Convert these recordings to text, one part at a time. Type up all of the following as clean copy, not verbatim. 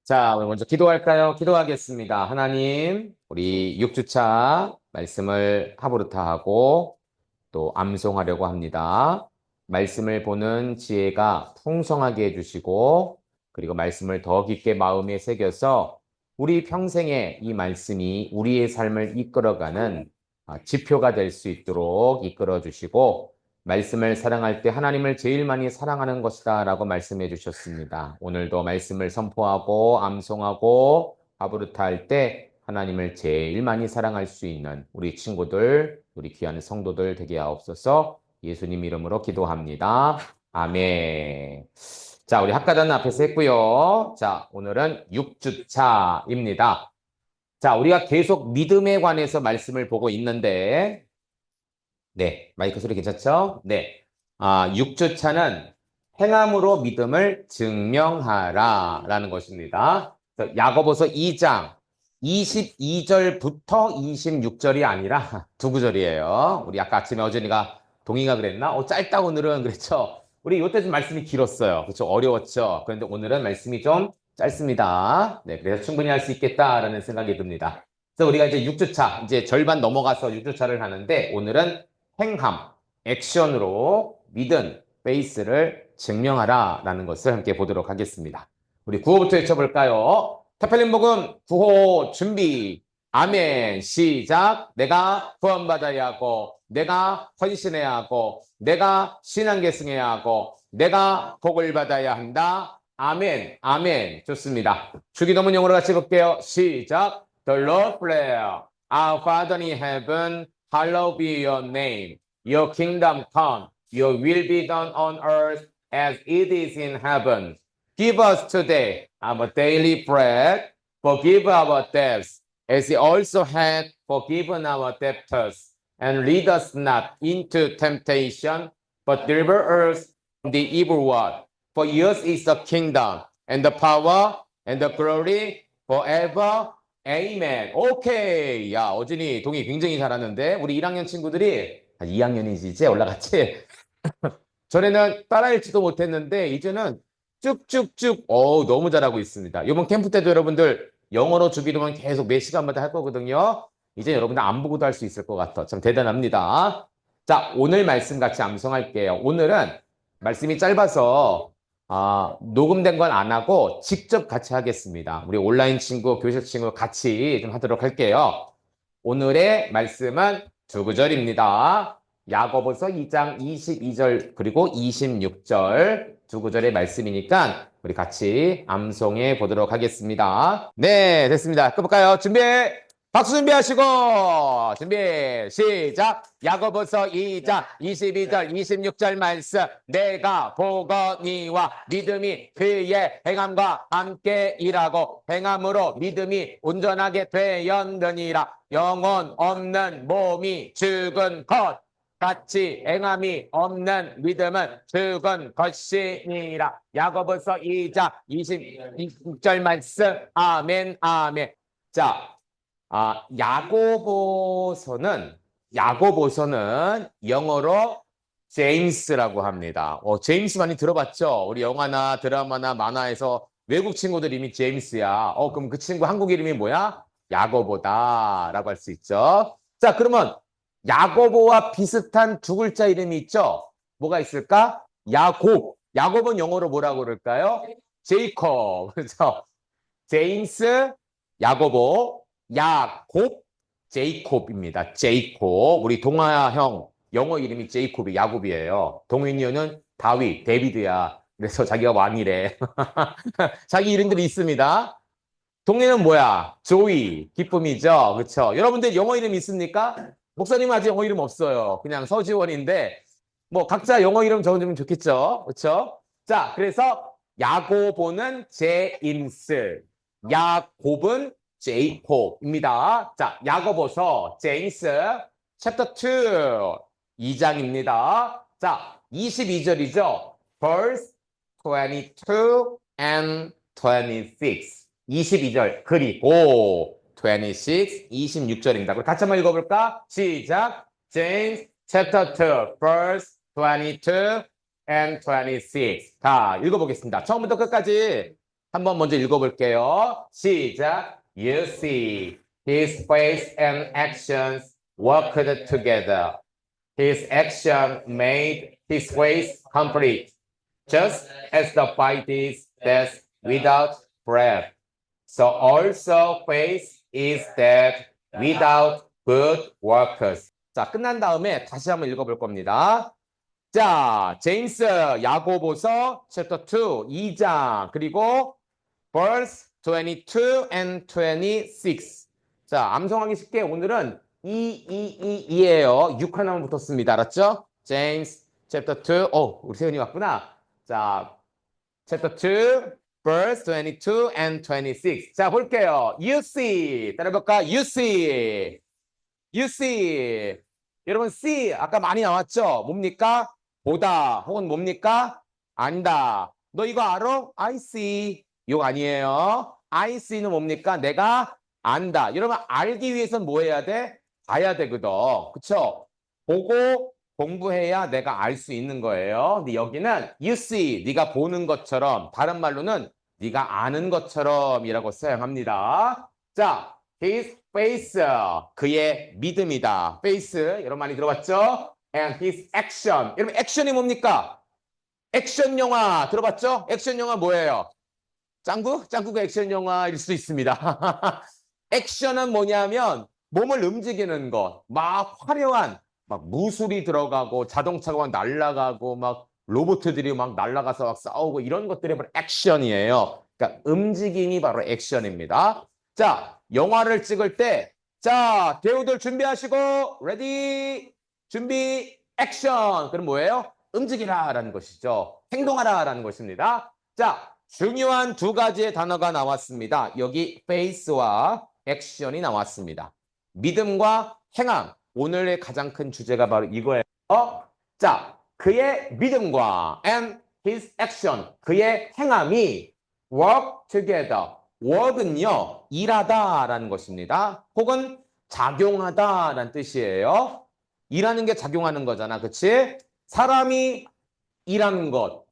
자, 오늘 먼저 기도할까요? 기도하겠습니다. 하나님, 우리 6주차 말씀을 하부르타하고 또 암송하려고 합니다. 말씀을 보는 지혜가 풍성하게 해주시고, 그리고 말씀을 더 깊게 마음에 새겨서 우리 평생에 이 말씀이 우리의 삶을 이끌어가는 지표가 될 수 있도록 이끌어 주시고, 말씀을 사랑할 때 하나님을 제일 많이 사랑하는 것이다 라고 말씀해 주셨습니다. 오늘도 말씀을 선포하고 암송하고 아부르타 할 때 하나님을 제일 많이 사랑할 수 있는 우리 친구들, 우리 귀한 성도들 되게 하옵소서. 예수님 이름으로 기도합니다. 아멘. 자, 우리 학가단 앞에서 했고요. 자, 오늘은 6주차입니다. 자, 우리가 계속 믿음에 관해서 말씀을 보고 있는데, 네, 마이크 소리 괜찮죠? 네. 6주차는 행함으로 믿음을 증명하라 라는 것입니다. 그래서 야고보서 2장 22절부터 26절이 아니라 두 구절이에요. 우리 아까 아침에 어준이가 동의가 그랬나? 짧다 오늘은 그랬죠? 우리 이때 좀 말씀이 길었어요. 그렇죠? 어려웠죠? 그런데 오늘은 말씀이 좀 짧습니다. 네, 그래서 충분히 할 수 있겠다라는 생각이 듭니다. 그래서 우리가 이제 6주차, 이제 절반 넘어가서 6주차를 하는데 오늘은 행함, 액션으로 믿음, 페이스를 증명하라 라는 것을 함께 보도록 하겠습니다. 우리 구호부터 외쳐볼까요? 타펠린 복음 구호 준비. 아멘. 시작. 내가 구원받아야 하고, 내가 헌신해야 하고, 내가 신앙 계승해야 하고, 내가 복을 받아야 한다. 아멘. 아멘. 좋습니다. 주기도문 영어로 같이 볼게요. 시작. The Lord Prayer. Our Father in heaven, hallowed be your name. Your kingdom come. Your will be done on earth as it is in heaven. Give us today our daily bread. Forgive our debts, as we also have forgiven our debtors. And lead us not into temptation, but deliver us from the evil one. For yours is the kingdom, and the power, and the glory, forever. Amen. 오케이. 야, 어진이 동의 굉장히 잘하는데 우리 1학년 친구들이 2학년이지 이제 올라갔지? 전에는 따라 읽지도 못했는데 이제는 쭉쭉쭉 너무 잘하고 있습니다. 이번 캠프 때도 여러분들 영어로 주기도문 계속 몇 시간마다 할 거거든요. 이제 여러분들 안 보고도 할 수 있을 것 같아. 참 대단합니다. 자, 오늘 말씀 같이 암송할게요. 오늘은 말씀이 짧아서 녹음된 건 안 하고 직접 같이 하겠습니다. 우리 온라인 친구, 교실 친구 같이 좀 하도록 할게요. 오늘의 말씀은 두 구절입니다. 야고보서 2장 22절 그리고 26절 두 구절의 말씀이니까 우리 같이 암송해 보도록 하겠습니다. 네, 됐습니다. 꺼볼까요? 준비! 박수 준비하시고 준비 시작. 야고보서 2장 22절 26절 말씀. 내가 보거니와 믿음이 그의 행함과 함께 일하고 행함으로 믿음이 온전하게 되었느니라. 영혼 없는 몸이 죽은 것 같이 행함이 없는 믿음은 죽은 것이니라. 야고보서 2장 26절 말씀. 아멘 아멘. 자, 야고보서는 영어로 제임스라고 합니다. 제임스 많이 들어봤죠? 우리 영화나 드라마나 만화에서 외국 친구들 이미 제임스야. 그럼 그 친구 한국 이름이 뭐야? 야고보다라고 할 수 있죠. 자, 그러면 야고보와 비슷한 두 글자 이름이 있죠? 뭐가 있을까? 야곱. 야곱은 영어로 뭐라고 그럴까요? 제이콥. 그렇죠? 제임스, 야고보, 야곱, 제이콥입니다. 제이콥. 우리 동아형 영어 이름이 제이콥이 야곱이에요. 동인이는 다윗, 데비드야. 그래서 자기가 왕이래. 자기 이름들이 있습니다. 동네는 뭐야? 조이, 기쁨이죠. 그렇죠? 여러분들 영어 이름 있습니까? 목사님은 아직 영어 이름 없어요. 그냥 서지원인데 뭐 각자 영어 이름 적어주면 좋겠죠. 그렇죠? 자, 그래서 야고보는 제임스, 야곱은 제이콥입니다. 자, 야고보서 제임스 챕터 2, 2장입니다. 자, 22절이죠. verse 22 and 26. 22절 그리고 26, 26절입니다. 그럼 같이 한번 읽어볼까? 시작. James chapter 2, verse 22 and 26. 자, 읽어보겠습니다. 처음부터 끝까지 한번 먼저 읽어볼게요. 시작. You see his face and actions worked together. His action made his face complete, just as the body is dead without breath. So also faith is dead without good workers. 자, 끝난 다음에 다시 한번 읽어볼 겁니다. 자, 제임스 야고보서 챕터 2, 2장 그리고 verse 22 and 26. 자, 암송하기 쉽게 오늘은 2예요. 6 하나만 붙었습니다. 알았죠? 제임스 챕터 2. 우리 세훈이 왔구나. 자, 챕터 2 verse 22 and 26. 자, 볼게요. You see. 따라해볼까? You see. You see. 여러분, see. 아까 많이 나왔죠? 뭡니까? 보다. 혹은 뭡니까? 안다. 너 이거 알아? I see. 이거 아니에요. I see는 뭡니까? 내가 안다. 여러분, 알기 위해서는 뭐 해야 돼? 봐야 되거든. 그쵸? 보고 공부해야 내가 알 수 있는 거예요. 근데 여기는 you see, 네가 보는 것처럼, 다른 말로는 네가 아는 것처럼 이라고 사용합니다. 자, his face, 그의 믿음이다. face, 여러분 많이 들어봤죠? And his action. 여러분, 액션이 뭡니까? 액션 영화 들어봤죠? 액션 영화 뭐예요? 짱구? 짱구가 액션 영화일 수 있습니다. 액션은 뭐냐면 몸을 움직이는 것, 막 화려한 막 무술이 들어가고 자동차가 막 날아가고 막 로봇들이 막 날아가서 막 싸우고 이런 것들이 바로 액션이에요. 그러니까 움직임이 바로 액션입니다. 자, 영화를 찍을 때 자, 배우들 준비하시고 레디 준비 액션. 그럼 뭐예요? 움직이라라는 것이죠. 행동하라라는 것입니다. 자, 중요한 두 가지의 단어가 나왔습니다. 여기 face와 액션이 나왔습니다. 믿음과 행함. 오늘의 가장 큰 주제가 바로 이거예요. 자, 그의 믿음과 and his action. 그의 행함이 work together. work은요, 일하다라는 것입니다. 혹은 작용하다라는 뜻이에요. 일하는 게 작용하는 거잖아. 그치? 사람이 일하는 것.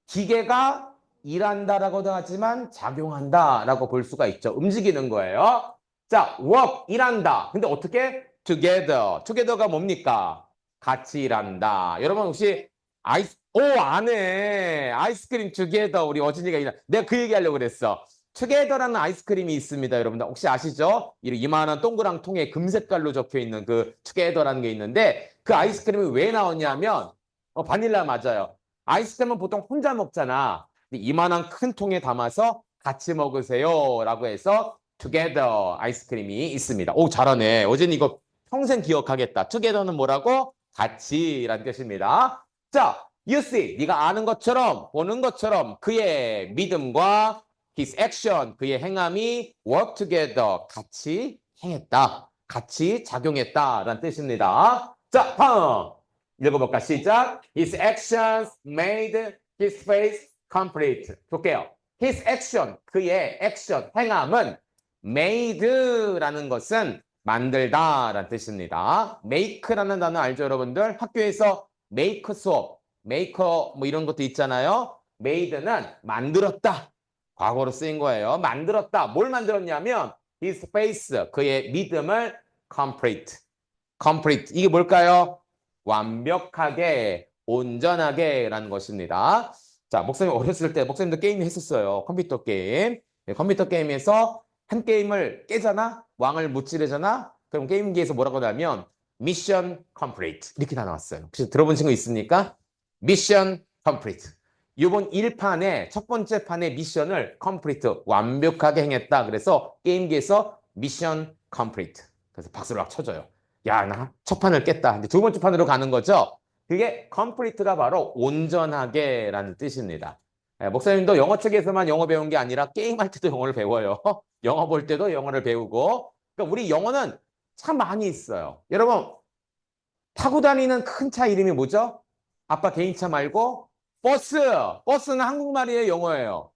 기계가 일한다라고도 하지만 작용한다라고 볼 수가 있죠. 움직이는 거예요. 자, work, 일한다. 근데 어떻게? together. together가 뭡니까? 같이 일한다. 여러분 혹시 아네. 아이스크림 together. 우리 어진이가 내가 그 얘기하려고 그랬어. together라는 아이스크림이 있습니다. 여러분들 혹시 아시죠? 이만한 동그란 통에 금색깔로 적혀있는 그 together라는 게 있는데 그 아이스크림이 왜 나왔냐면 바닐라 맞아요. 아이스크림은 보통 혼자 먹잖아. 근데 이만한 큰 통에 담아서 같이 먹으세요 라고 해서 together 아이스크림이 있습니다. 오, 잘하네. 어제는 이거 평생 기억하겠다. together는 뭐라고? 같이라는 뜻입니다. 자, you see, 네가 아는 것처럼 보는 것처럼 그의 믿음과 his action, 그의 행함이 work together, 같이 행했다. 같이 작용했다라는 뜻입니다. 자, 다음 읽어볼까? 시작. His actions made his face complete. 볼게요. His action, 그의 action, 행함은 made라는 것은 만들다라는 뜻입니다. make라는 단어 알죠, 여러분들? 학교에서 make 수업, maker 뭐 이런 것도 있잖아요. made는 만들었다. 과거로 쓰인 거예요. 만들었다. 뭘 만들었냐면 his face, 그의 믿음을 complete. complete. 이게 뭘까요? 완벽하게, 온전하게 라는 것입니다. 자, 목사님 어렸을 때 목사님도 게임 했었어요. 컴퓨터 게임. 컴퓨터 게임에서 한 게임을 깨잖아? 왕을 못 지르잖아? 그럼 게임기에서 뭐라고 하냐면 미션 컴플리트 이렇게 다 나왔어요. 혹시 들어본 친구 있습니까? 미션 컴플리트. 이번 1판에 첫 번째 판의 미션을 컴플리트 완벽하게 행했다. 그래서 게임기에서 미션 컴플리트. 그래서 박수를 막 쳐줘요. 야, 나 첫 판을 깼다. 근데 두 번째 판으로 가는 거죠. 그게 컴플리트가 바로 온전하게 라는 뜻입니다. 목사님도 영어 책에서만 영어 배운 게 아니라 게임할 때도 영어를 배워요. 영어 볼 때도 영어를 배우고. 그러니까 우리 영어는 참 많이 있어요. 여러분, 타고 다니는 큰 차 이름이 뭐죠? 아빠 개인차 말고 버스. 버스는 한국말이에요, 영어예요?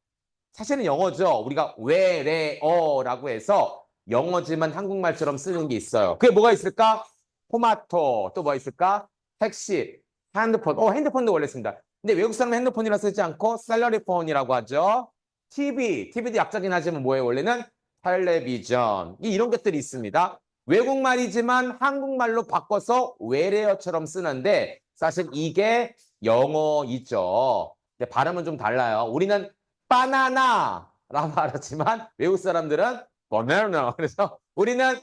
사실은 영어죠. 우리가 외래어라고 해서 영어지만 한국말처럼 쓰는 게 있어요. 그게 뭐가 있을까? 토마토. 또 뭐가 있을까? 택시, 핸드폰. 핸드폰도 원래 씁니다. 근데 외국 사람은 핸드폰이라 쓰지 않고 셀러리폰이라고 하죠. TV도 약자긴 하지만 뭐예요? 원래는 텔레비전. 이런 것들이 있습니다. 외국말이지만 한국말로 바꿔서 외래어처럼 쓰는데 사실 이게 영어이죠. 근데 발음은 좀 달라요. 우리는 바나나라고 말하지만 외국 사람들은 바나나. 그래서 우리는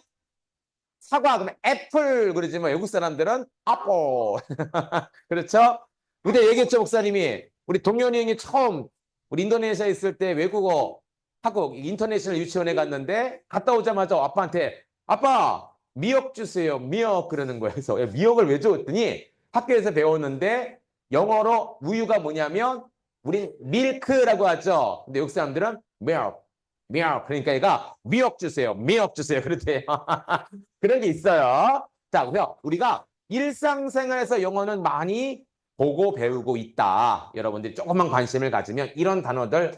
사과 그러면 애플 그러지만 외국 사람들은 apple. 그렇죠? 근데 얘기했죠, 목사님이. 우리 동현이 형이 처음 우리 인도네시아에 있을 때 외국어 하고 인터내셔널 유치원에 갔는데 갔다 오자마자 아빠한테 아빠 미역 주세요. 미역 그러는 거예요. 그래서 미역을 왜 줬더니 학교에서 배웠는데 영어로 우유가 뭐냐면 우린 밀크라고 하죠. 근데 외국 사람들은 milk, milk. 그러니까 얘가 미역 주세요. 미역 주세요. 그렇대요. 그런 게 있어요. 자, 그래서 우리가 일상생활에서 영어는 많이 보고 배우고 있다. 여러분들이 조금만 관심을 가지면 이런 단어들,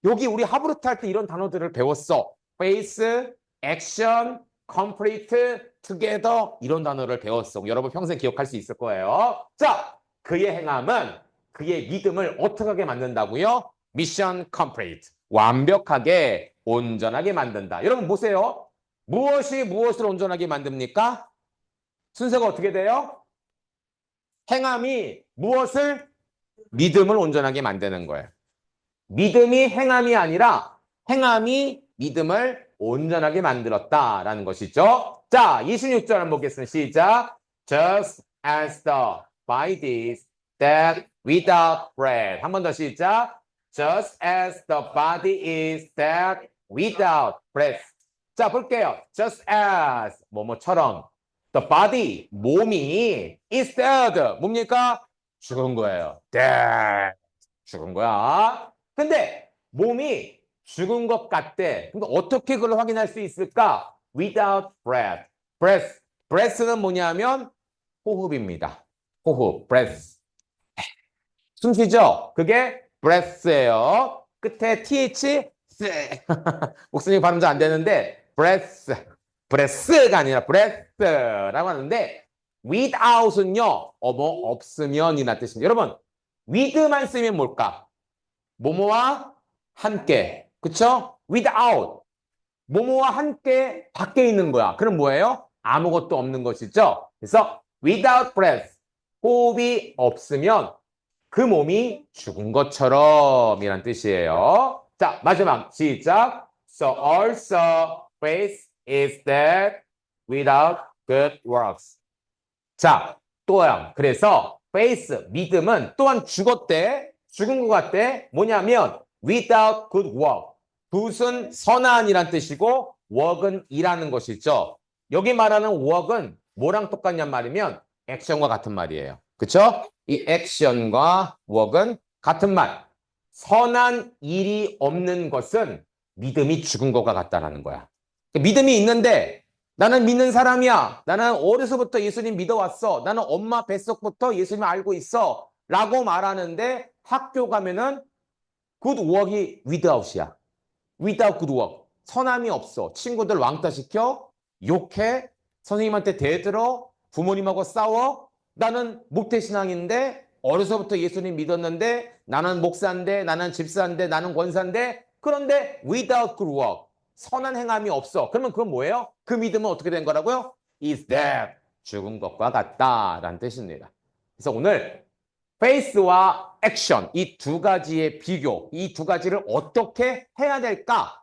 여기 우리 하브루트 할 때 이런 단어들을 배웠어. face, action, complete, together 이런 단어를 배웠어. 여러분 평생 기억할 수 있을 거예요. 자, 그의 행함은 그의 믿음을 어떻게 하게 만든다고요? 미션 complete. 완벽하게 온전하게 만든다. 여러분 보세요. 무엇이 무엇을 온전하게 만듭니까? 순서가 어떻게 돼요? 행함이 무엇을? 믿음을 온전하게 만드는 거예요. 믿음이 행함이 아니라 행함이 믿음을 온전하게 만들었다라는 것이죠. 자, 26절 한번 보겠습니다. 시작. Just as the body is that without bread. 한 번 더 시작. Just as the body is that without breath. 자, 볼게요. Just as 뭐뭐처럼 the body 몸이 is dead. 뭡니까? 죽은 거예요. dead. 죽은 거야. 근데 몸이 죽은 것 같대. 근데 어떻게 그걸 확인할 수 있을까? Without breath. breath는 뭐냐면 호흡입니다. 호흡, breath. 숨 쉬죠? 그게 breath예요. 끝에 th, 목소리 발음 잘 안 되는데 breath가 아니라 breath라고 하는데 without은요, 없으면이라는 뜻입니다. 여러분, with만 쓰면 뭘까? 뭐뭐와 함께. 그쵸? without. 뭐뭐와 함께 밖에 있는 거야. 그럼 뭐예요? 아무것도 없는 것이죠. 그래서 without breath. 호흡이 없으면 그 몸이 죽은 것처럼 이란 뜻이에요. 자, 마지막 시작. So also faith is dead without good works. 자, 또한 그래서 faith, 믿음은 또한 죽었대. 죽은 것 같대. 뭐냐면 without good work. 굿은 선한이란 뜻이고 work은 일하는 것이죠. 여기 말하는 work은 뭐랑 똑같냔 말이면 액션과 같은 말이에요. 그렇죠? 이 액션과 work은 같은 말. 선한 일이 없는 것은 믿음이 죽은 것과 같다라는 거야. 믿음이 있는데 나는 믿는 사람이야. 나는 어려서부터 예수님 믿어왔어. 나는 엄마 뱃속부터 예수님 알고 있어. 라고 말하는데 학교 가면은 good work이 without이야. without good work. 선함이 없어. 친구들 왕따 시켜. 욕해. 선생님한테 대들어. 부모님하고 싸워. 나는 목태신앙인데 어려서부터 예수님 믿었는데 나는 목사인데 나는 집사인데 나는 권사인데 그런데 without good work. 선한 행함이 없어. 그러면 그건 뭐예요? 그 믿음은 어떻게 된 거라고요? is dead. 죽은 것과 같다라는 뜻입니다. 그래서 오늘 faith와 action 이 두 가지의 비교, 이 두 가지를 어떻게 해야 될까?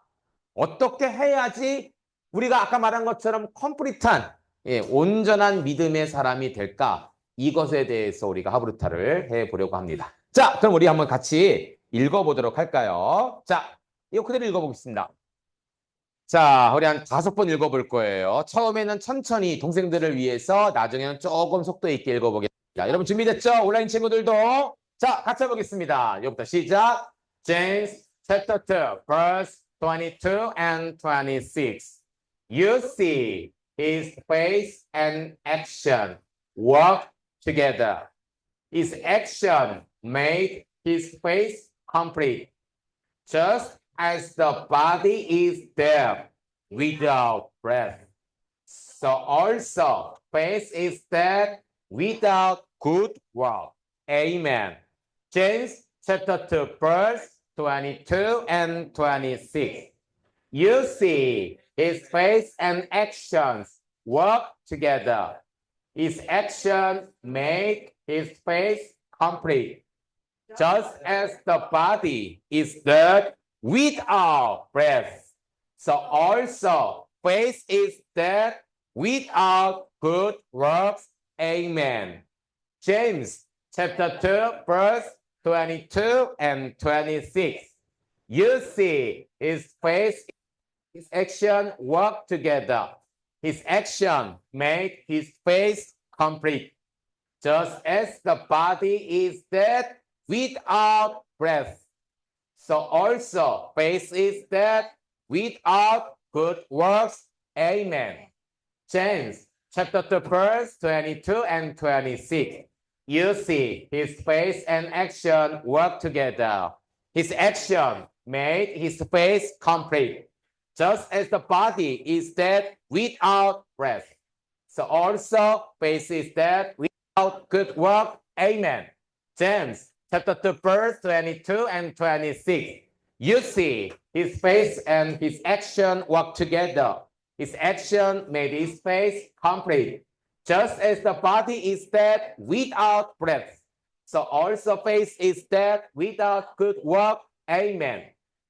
어떻게 해야지 우리가 아까 말한 것처럼 컴플리트한 온전한 믿음의 사람이 될까? 이것에 대해서 우리가 하브루타를 해보려고 합니다. 자, 그럼 우리 한번 같이 읽어보도록 할까요? 자, 이거 그대로 읽어보겠습니다. 자, 우리 한 5번 읽어볼 거예요. 처음에는 천천히 동생들을 위해서 나중에는 조금 속도 있게 읽어보겠습니다. 여러분 준비됐죠? 온라인 친구들도. 자, 같이 해보겠습니다. 여기부터 시작. James chapter 2, verse 22 and 26. You see his face and action work together. His action made his face complete. Just as the body is dead without breath, so also faith is dead without good work. Amen. James chapter 2, verse 22 and 26. You see his face and actions work together. His action make his face complete. Just as the body is dead without breath, so also faith is dead without good works. Amen. James chapter 2, verse 22 and 26. You see his faith, his action work together. His action make his faith complete. Just as the body is dead without breath, so also faith is dead without good works. Amen. James chapter 2, verse 22 and 26. You see his faith and action work together. His action made his faith complete. Just as the body is dead without breath, so also faith is dead without good work. Amen. James chapter 2, verse 22 and 26. You see his faith and his action work together. His action made his faith complete. Just as the body is dead without breath, so also faith is dead without good work. Amen.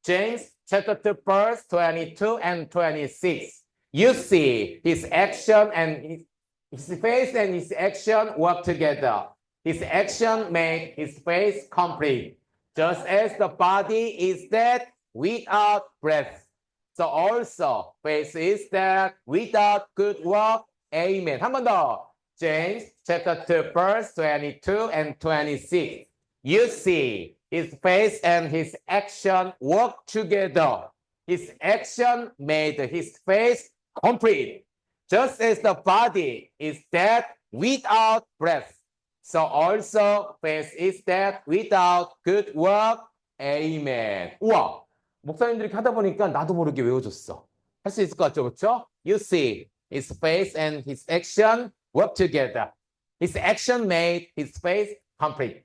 James chapter 2, verse 22 and 26. You see his action and his faith and his action work together. His action made his faith complete. Just as the body is dead without breath, so also faith is dead without good work. Amen. 한 번 더. James chapter 2, verse 22 and 26. You see his faith and his action work together. His action made his faith complete. Just as the body is dead without breath, so also faith is dead without good work. Amen. 우와, 목사님들이 하다 보니까 나도 모르게 외워줬어. 할 수 있을 것 같죠, 그렇죠? You see his faith and his action work together. His action made his faith complete.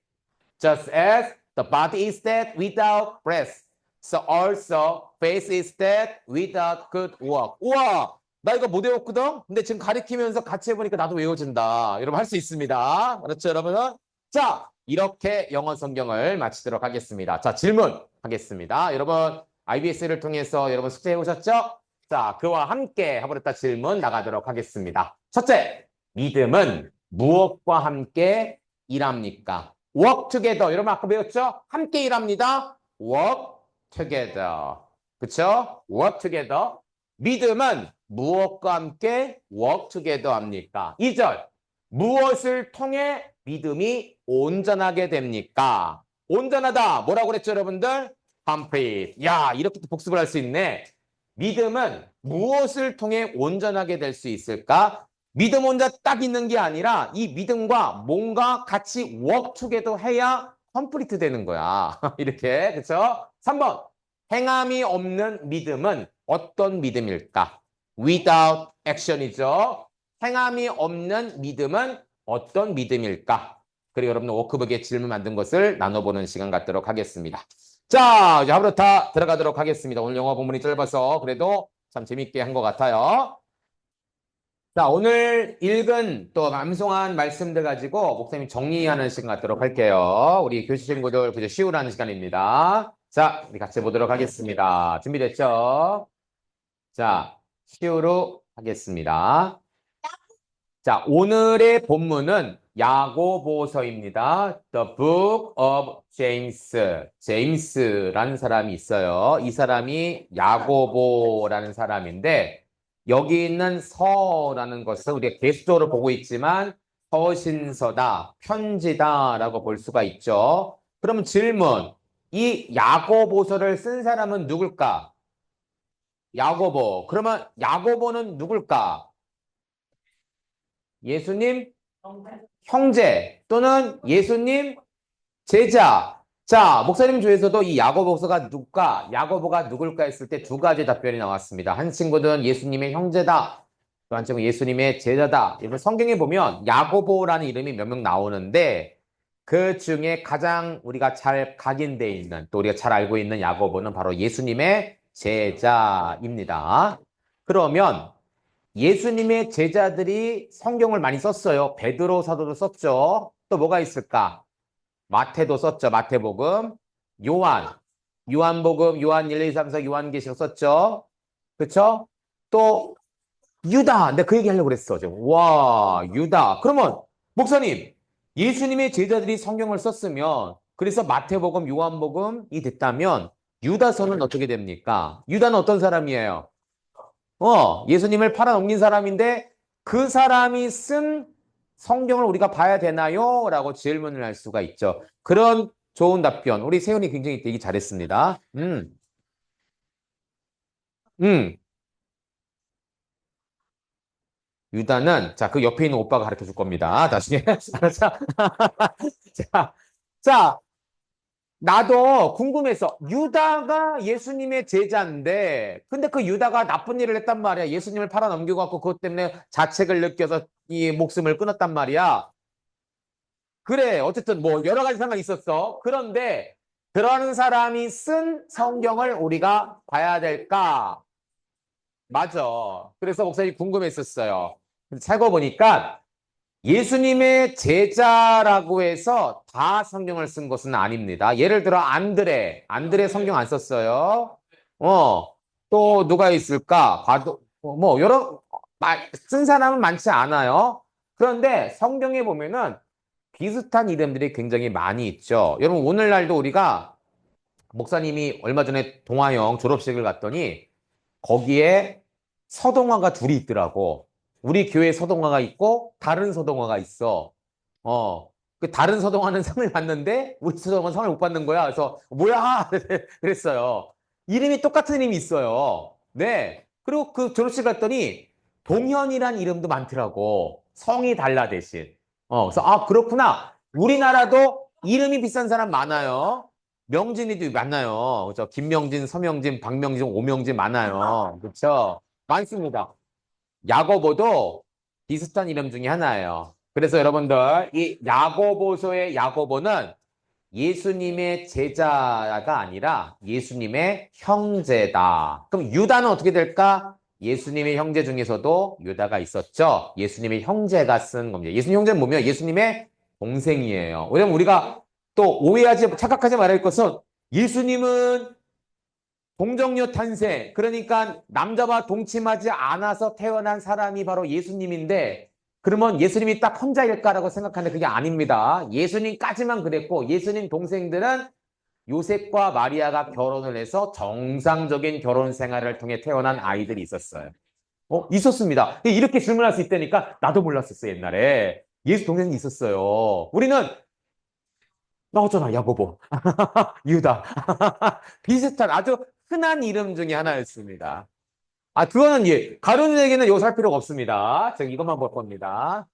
Just as the body is dead without breath, so also faith is dead without good work. 우와, 나 이거 못 외웠거든? 근데 지금 가리키면서 같이 해보니까 나도 외워진다. 여러분 할 수 있습니다. 그렇죠, 여러분? 자, 이렇게 영어 성경을 마치도록 하겠습니다. 자, 질문 하겠습니다. 여러분, IBS를 통해서 여러분 숙제해 오셨죠? 자, 그와 함께 해버렸다 질문 나가도록 하겠습니다. 첫째, 믿음은 무엇과 함께 일합니까? work together. 여러분 아까 배웠죠? 함께 일합니다. work together. 그쵸? work together. 믿음은 무엇과 함께 work together 합니까? 2절. 무엇을 통해 믿음이 온전하게 됩니까? 온전하다. 뭐라고 그랬죠, 여러분들? complete. 야, 이렇게 또 복습을 할 수 있네. 믿음은 무엇을 통해 온전하게 될 수 있을까? 믿음 혼자 딱 있는 게 아니라 이 믿음과 뭔가 같이 work together 해야 컴플리트 되는 거야. 이렇게, 그렇죠? 3번. 행함이 없는 믿음은 어떤 믿음일까? without action이죠. 행함이 없는 믿음은 어떤 믿음일까? 그리고 여러분들 워크북에 질문 만든 것을 나눠보는 시간 갖도록 하겠습니다. 자, 이제 하루 다 들어가도록 하겠습니다. 오늘 영어 본문이 짧아서 그래도 참 재밌게 한 것 같아요. 자, 오늘 읽은 또 암송한 말씀들 가지고 목사님이 정리하는 시간 갖도록 할게요. 우리 교시 친구들 그저 쉬우라는 시간입니다. 자, 우리 같이 보도록 하겠습니다. 준비됐죠? 자, 쉬우로 하겠습니다. 자, 오늘의 본문은 야고보서입니다. The Book of James. 제임스라는 사람이 있어요. 이 사람이 야고보라는 사람인데 여기 있는 서라는 것은 우리가 계수적으로 보고 있지만 서신서다, 편지다라고 볼 수가 있죠. 그러면 질문, 이 야고보서를 쓴 사람은 누굴까? 야고보. 그러면 야고보는 누굴까? 예수님 형제 또는 예수님 제자. 자, 목사님 중에서도 이 야고보서가 누굴까? 야고보가 누굴까 했을 때 두 가지 답변이 나왔습니다. 한 친구는 예수님의 형제다. 또 한 친구는 예수님의 제자다. 이번 성경에 보면 야고보라는 이름이 몇 명 나오는데 그 중에 가장 우리가 잘 각인되어 있는, 또 우리가 잘 알고 있는 야고보는 바로 예수님의 제자입니다. 그러면 예수님의 제자들이 성경을 많이 썼어요. 베드로 사도도 썼죠. 또 뭐가 있을까? 마태도 썼죠. 마태복음. 요한, 요한복음, 요한 1, 2, 3, 4, 요한계시록 썼죠. 그쵸? 또 유다. 내가 그 얘기 하려고 그랬어. 지금. 와, 유다. 그러면 목사님, 예수님의 제자들이 성경을 썼으면 그래서 마태복음, 요한복음이 됐다면 유다서는 어떻게 됩니까? 유다는 어떤 사람이에요? 예수님을 팔아넘긴 사람인데 그 사람이 쓴 성경을 우리가 봐야 되나요? 라고 질문을 할 수가 있죠. 그런 좋은 답변. 우리 세훈이 굉장히 되게 잘했습니다. 음. 유다는, 자, 그 옆에 있는 오빠가 가르쳐 줄 겁니다. 나중에. 알았죠? 자, 자, 나도 궁금해서 유다가 예수님의 제자인데 근데 그 유다가 나쁜 일을 했단 말이야. 예수님을 팔아넘기고 갖고 그것 때문에 자책을 느껴서 이 목숨을 끊었단 말이야. 그래, 어쨌든 뭐 여러 가지 상황이 있었어. 그런데 그런 사람이 쓴 성경을 우리가 봐야 될까? 맞아. 그래서 목사님이 궁금했었어요. 살고 보니까 예수님의 제자라고 해서 다 성경을 쓴 것은 아닙니다. 예를 들어 안드레 성경 안 썼어요. 또 누가 있을까? 봐도 뭐 여러 쓴 사람은 많지 않아요. 그런데 성경에 보면은 비슷한 이름들이 굉장히 많이 있죠. 여러분 오늘날도 우리가 목사님이 얼마 전에 동아영 졸업식을 갔더니 거기에 서동화가 둘이 있더라고. 우리 교회 서동화가 있고 다른 서동화가 있어. 그 다른 서동화는 상을 받는데 우리 서동화는 상을 못 받는 거야. 그래서 뭐야? 그랬어요. 이름이 똑같은 이름이 있어요. 네. 그리고 그 졸업식 갔더니 동현이란 이름도 많더라고. 성이 달라 대신. 그래서 아 그렇구나. 우리나라도 이름이 비싼 사람 많아요. 명진이도 많아요. 그죠? 김명진, 서명진, 박명진, 오명진 많아요. 그렇죠? 많습니다. 야고보도 비슷한 이름 중에 하나예요. 그래서 여러분들 이 야고보서의 야고보는 예수님의 제자가 아니라 예수님의 형제다. 그럼 유다는 어떻게 될까? 예수님의 형제 중에서도 유다가 있었죠. 예수님의 형제가 쓴 겁니다. 예수님 형제는 뭐며 예수님의 동생이에요. 왜냐면 우리가 또 오해하지 착각하지 말아야 할 것은 예수님은 동정녀 탄생. 그러니까 남자와 동침하지 않아서 태어난 사람이 바로 예수님인데 그러면 예수님이 딱 혼자일까라고 생각하는데 그게 아닙니다. 예수님까지만 그랬고 예수님 동생들은 요셉과 마리아가 결혼을 해서 정상적인 결혼 생활을 통해 태어난 아이들이 있었어요. 있었습니다. 이렇게 질문할 수 있다니까 나도 몰랐었어 옛날에. 예수 동생이 있었어요. 우리는 나왔잖아 야고보, 유다. 비슷한 아주 흔한 이름 중에 하나였습니다. 아, 그거는 예, 가룟 얘기는 요살 필요가 없습니다. 제가 이것만 볼 겁니다.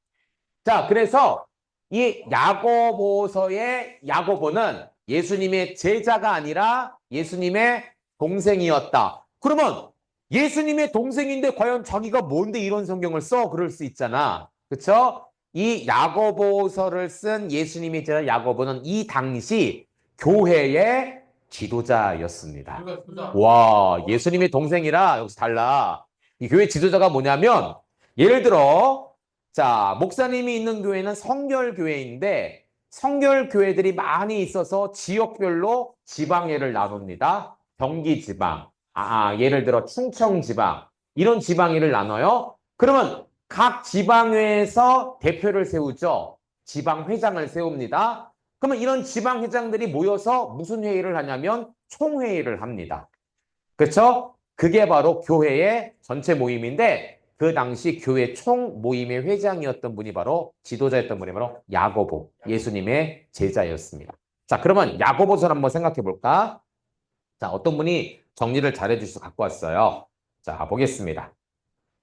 자, 그래서 이 야고보서의 야고보는 예수님의 제자가 아니라 예수님의 동생이었다. 그러면 예수님의 동생인데 과연 자기가 뭔데 이런 성경을 써? 그럴 수 있잖아. 그쵸? 이 야고보서를 쓴 예수님의 제자 야고보는 이 당시 교회의 지도자였습니다. 와, 예수님의 동생이라 여기서 달라. 이 교회 지도자가 뭐냐면 예를 들어 자, 목사님이 있는 교회는 성결교회인데 성결교회들이 많이 있어서 지역별로 지방회를 나눕니다. 경기 지방, 예를 들어 충청 지방, 이런 지방회를 나눠요. 그러면 각 지방회에서 대표를 세우죠. 지방회장을 세웁니다. 그러면 이런 지방회장들이 모여서 무슨 회의를 하냐면 총회의를 합니다. 그렇죠? 그게 바로 교회의 전체 모임인데 그 당시 교회 총 모임의 회장이었던 분이 바로 지도자였던 분이 바로 야고보, 예수님의 제자였습니다. 자, 그러면 야고보서를 한번 생각해 볼까? 자, 어떤 분이 정리를 잘해 주셔서 갖고 왔어요. 자, 보겠습니다.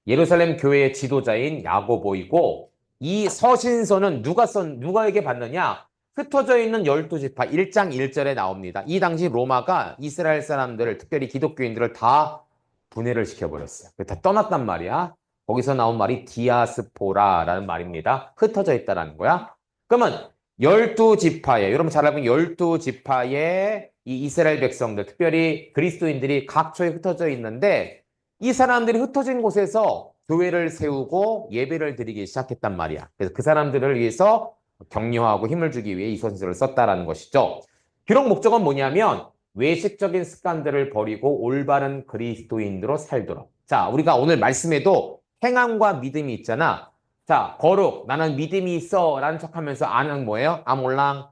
예루살렘 교회의 지도자인 야고보이고 이 서신서는 누가에게 받느냐? 흩어져 있는 12지파 1장 1절에 나옵니다. 이 당시 로마가 이스라엘 사람들을 특별히 기독교인들을 다 분해를 시켜버렸어요. 다 떠났단 말이야. 거기서 나온 말이 디아스포라라는 말입니다. 흩어져 있다라는 거야. 그러면 열두 지파에, 여러분 잘 알고 있는 열두 지파의 이 이스라엘 백성들, 특별히 그리스도인들이 각처에 흩어져 있는데 이 사람들이 흩어진 곳에서 교회를 세우고 예배를 드리기 시작했단 말이야. 그래서 그 사람들을 위해서 격려하고 힘을 주기 위해 이 서신서를 썼다라는 것이죠. 기록 목적은 뭐냐면 외식적인 습관들을 버리고 올바른 그리스도인으로 살도록. 자, 우리가 오늘 말씀에도 행함과 믿음이 있잖아. 자, 거룩, 나는 믿음이 있어 라는 척하면서 아는 뭐예요? 아, 몰랑.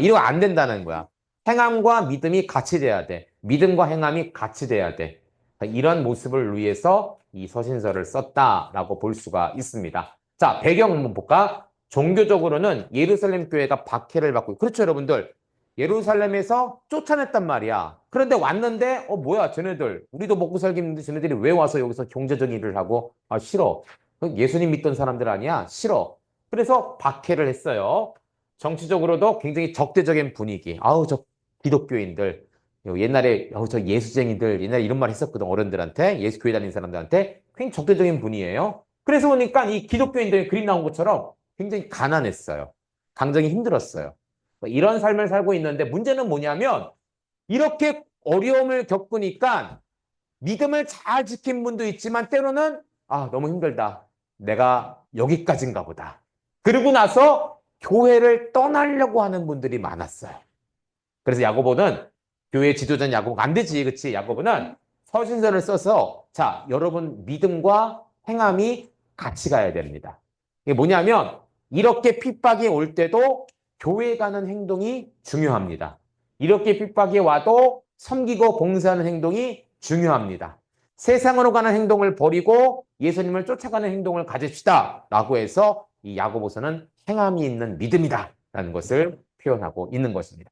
이러면 안 된다는 거야. 행함과 믿음이 같이 돼야 돼. 믿음과 행함이 같이 돼야 돼. 이런 모습을 위해서 이 서신서를 썼다라고 볼 수가 있습니다. 자, 배경 한번 볼까? 종교적으로는 예루살렘 교회가 박해를 받고, 그렇죠, 여러분들? 예루살렘에서 쫓아냈단 말이야. 그런데 왔는데, 뭐야, 쟤네들. 우리도 먹고 살기 힘든데 쟤네들이 왜 와서 여기서 경제적인 일을 하고, 아, 싫어. 예수님 믿던 사람들 아니야? 싫어. 그래서 박해를 했어요. 정치적으로도 굉장히 적대적인 분위기. 아우, 저 기독교인들. 옛날에, 저 예수쟁이들. 옛날에 이런 말 했었거든, 어른들한테. 예수 교회 다니는 사람들한테. 굉장히 적대적인 분이에요. 그래서 보니까 이 기독교인들의 그림 나온 것처럼 굉장히 가난했어요. 당장이 힘들었어요. 이런 삶을 살고 있는데 문제는 뭐냐면 이렇게 어려움을 겪으니까 믿음을 잘 지킨 분도 있지만 때로는 너무 힘들다. 내가 여기까지인가 보다. 그러고 나서 교회를 떠나려고 하는 분들이 많았어요. 그래서 야고보는 교회 지도자는 야고보가 안 되지, 그치? 야고보는 서신서를 써서 자, 여러분 믿음과 행함이 같이 가야 됩니다. 이게 뭐냐면 이렇게 핍박이 올 때도 교회 가는 행동이 중요합니다. 이렇게 핍박이 와도 섬기고 봉사하는 행동이 중요합니다. 세상으로 가는 행동을 버리고 예수님을 쫓아가는 행동을 가집시다 라고 해서 이 야고보서는 행함이 있는 믿음이다 라는 것을 표현하고 있는 것입니다.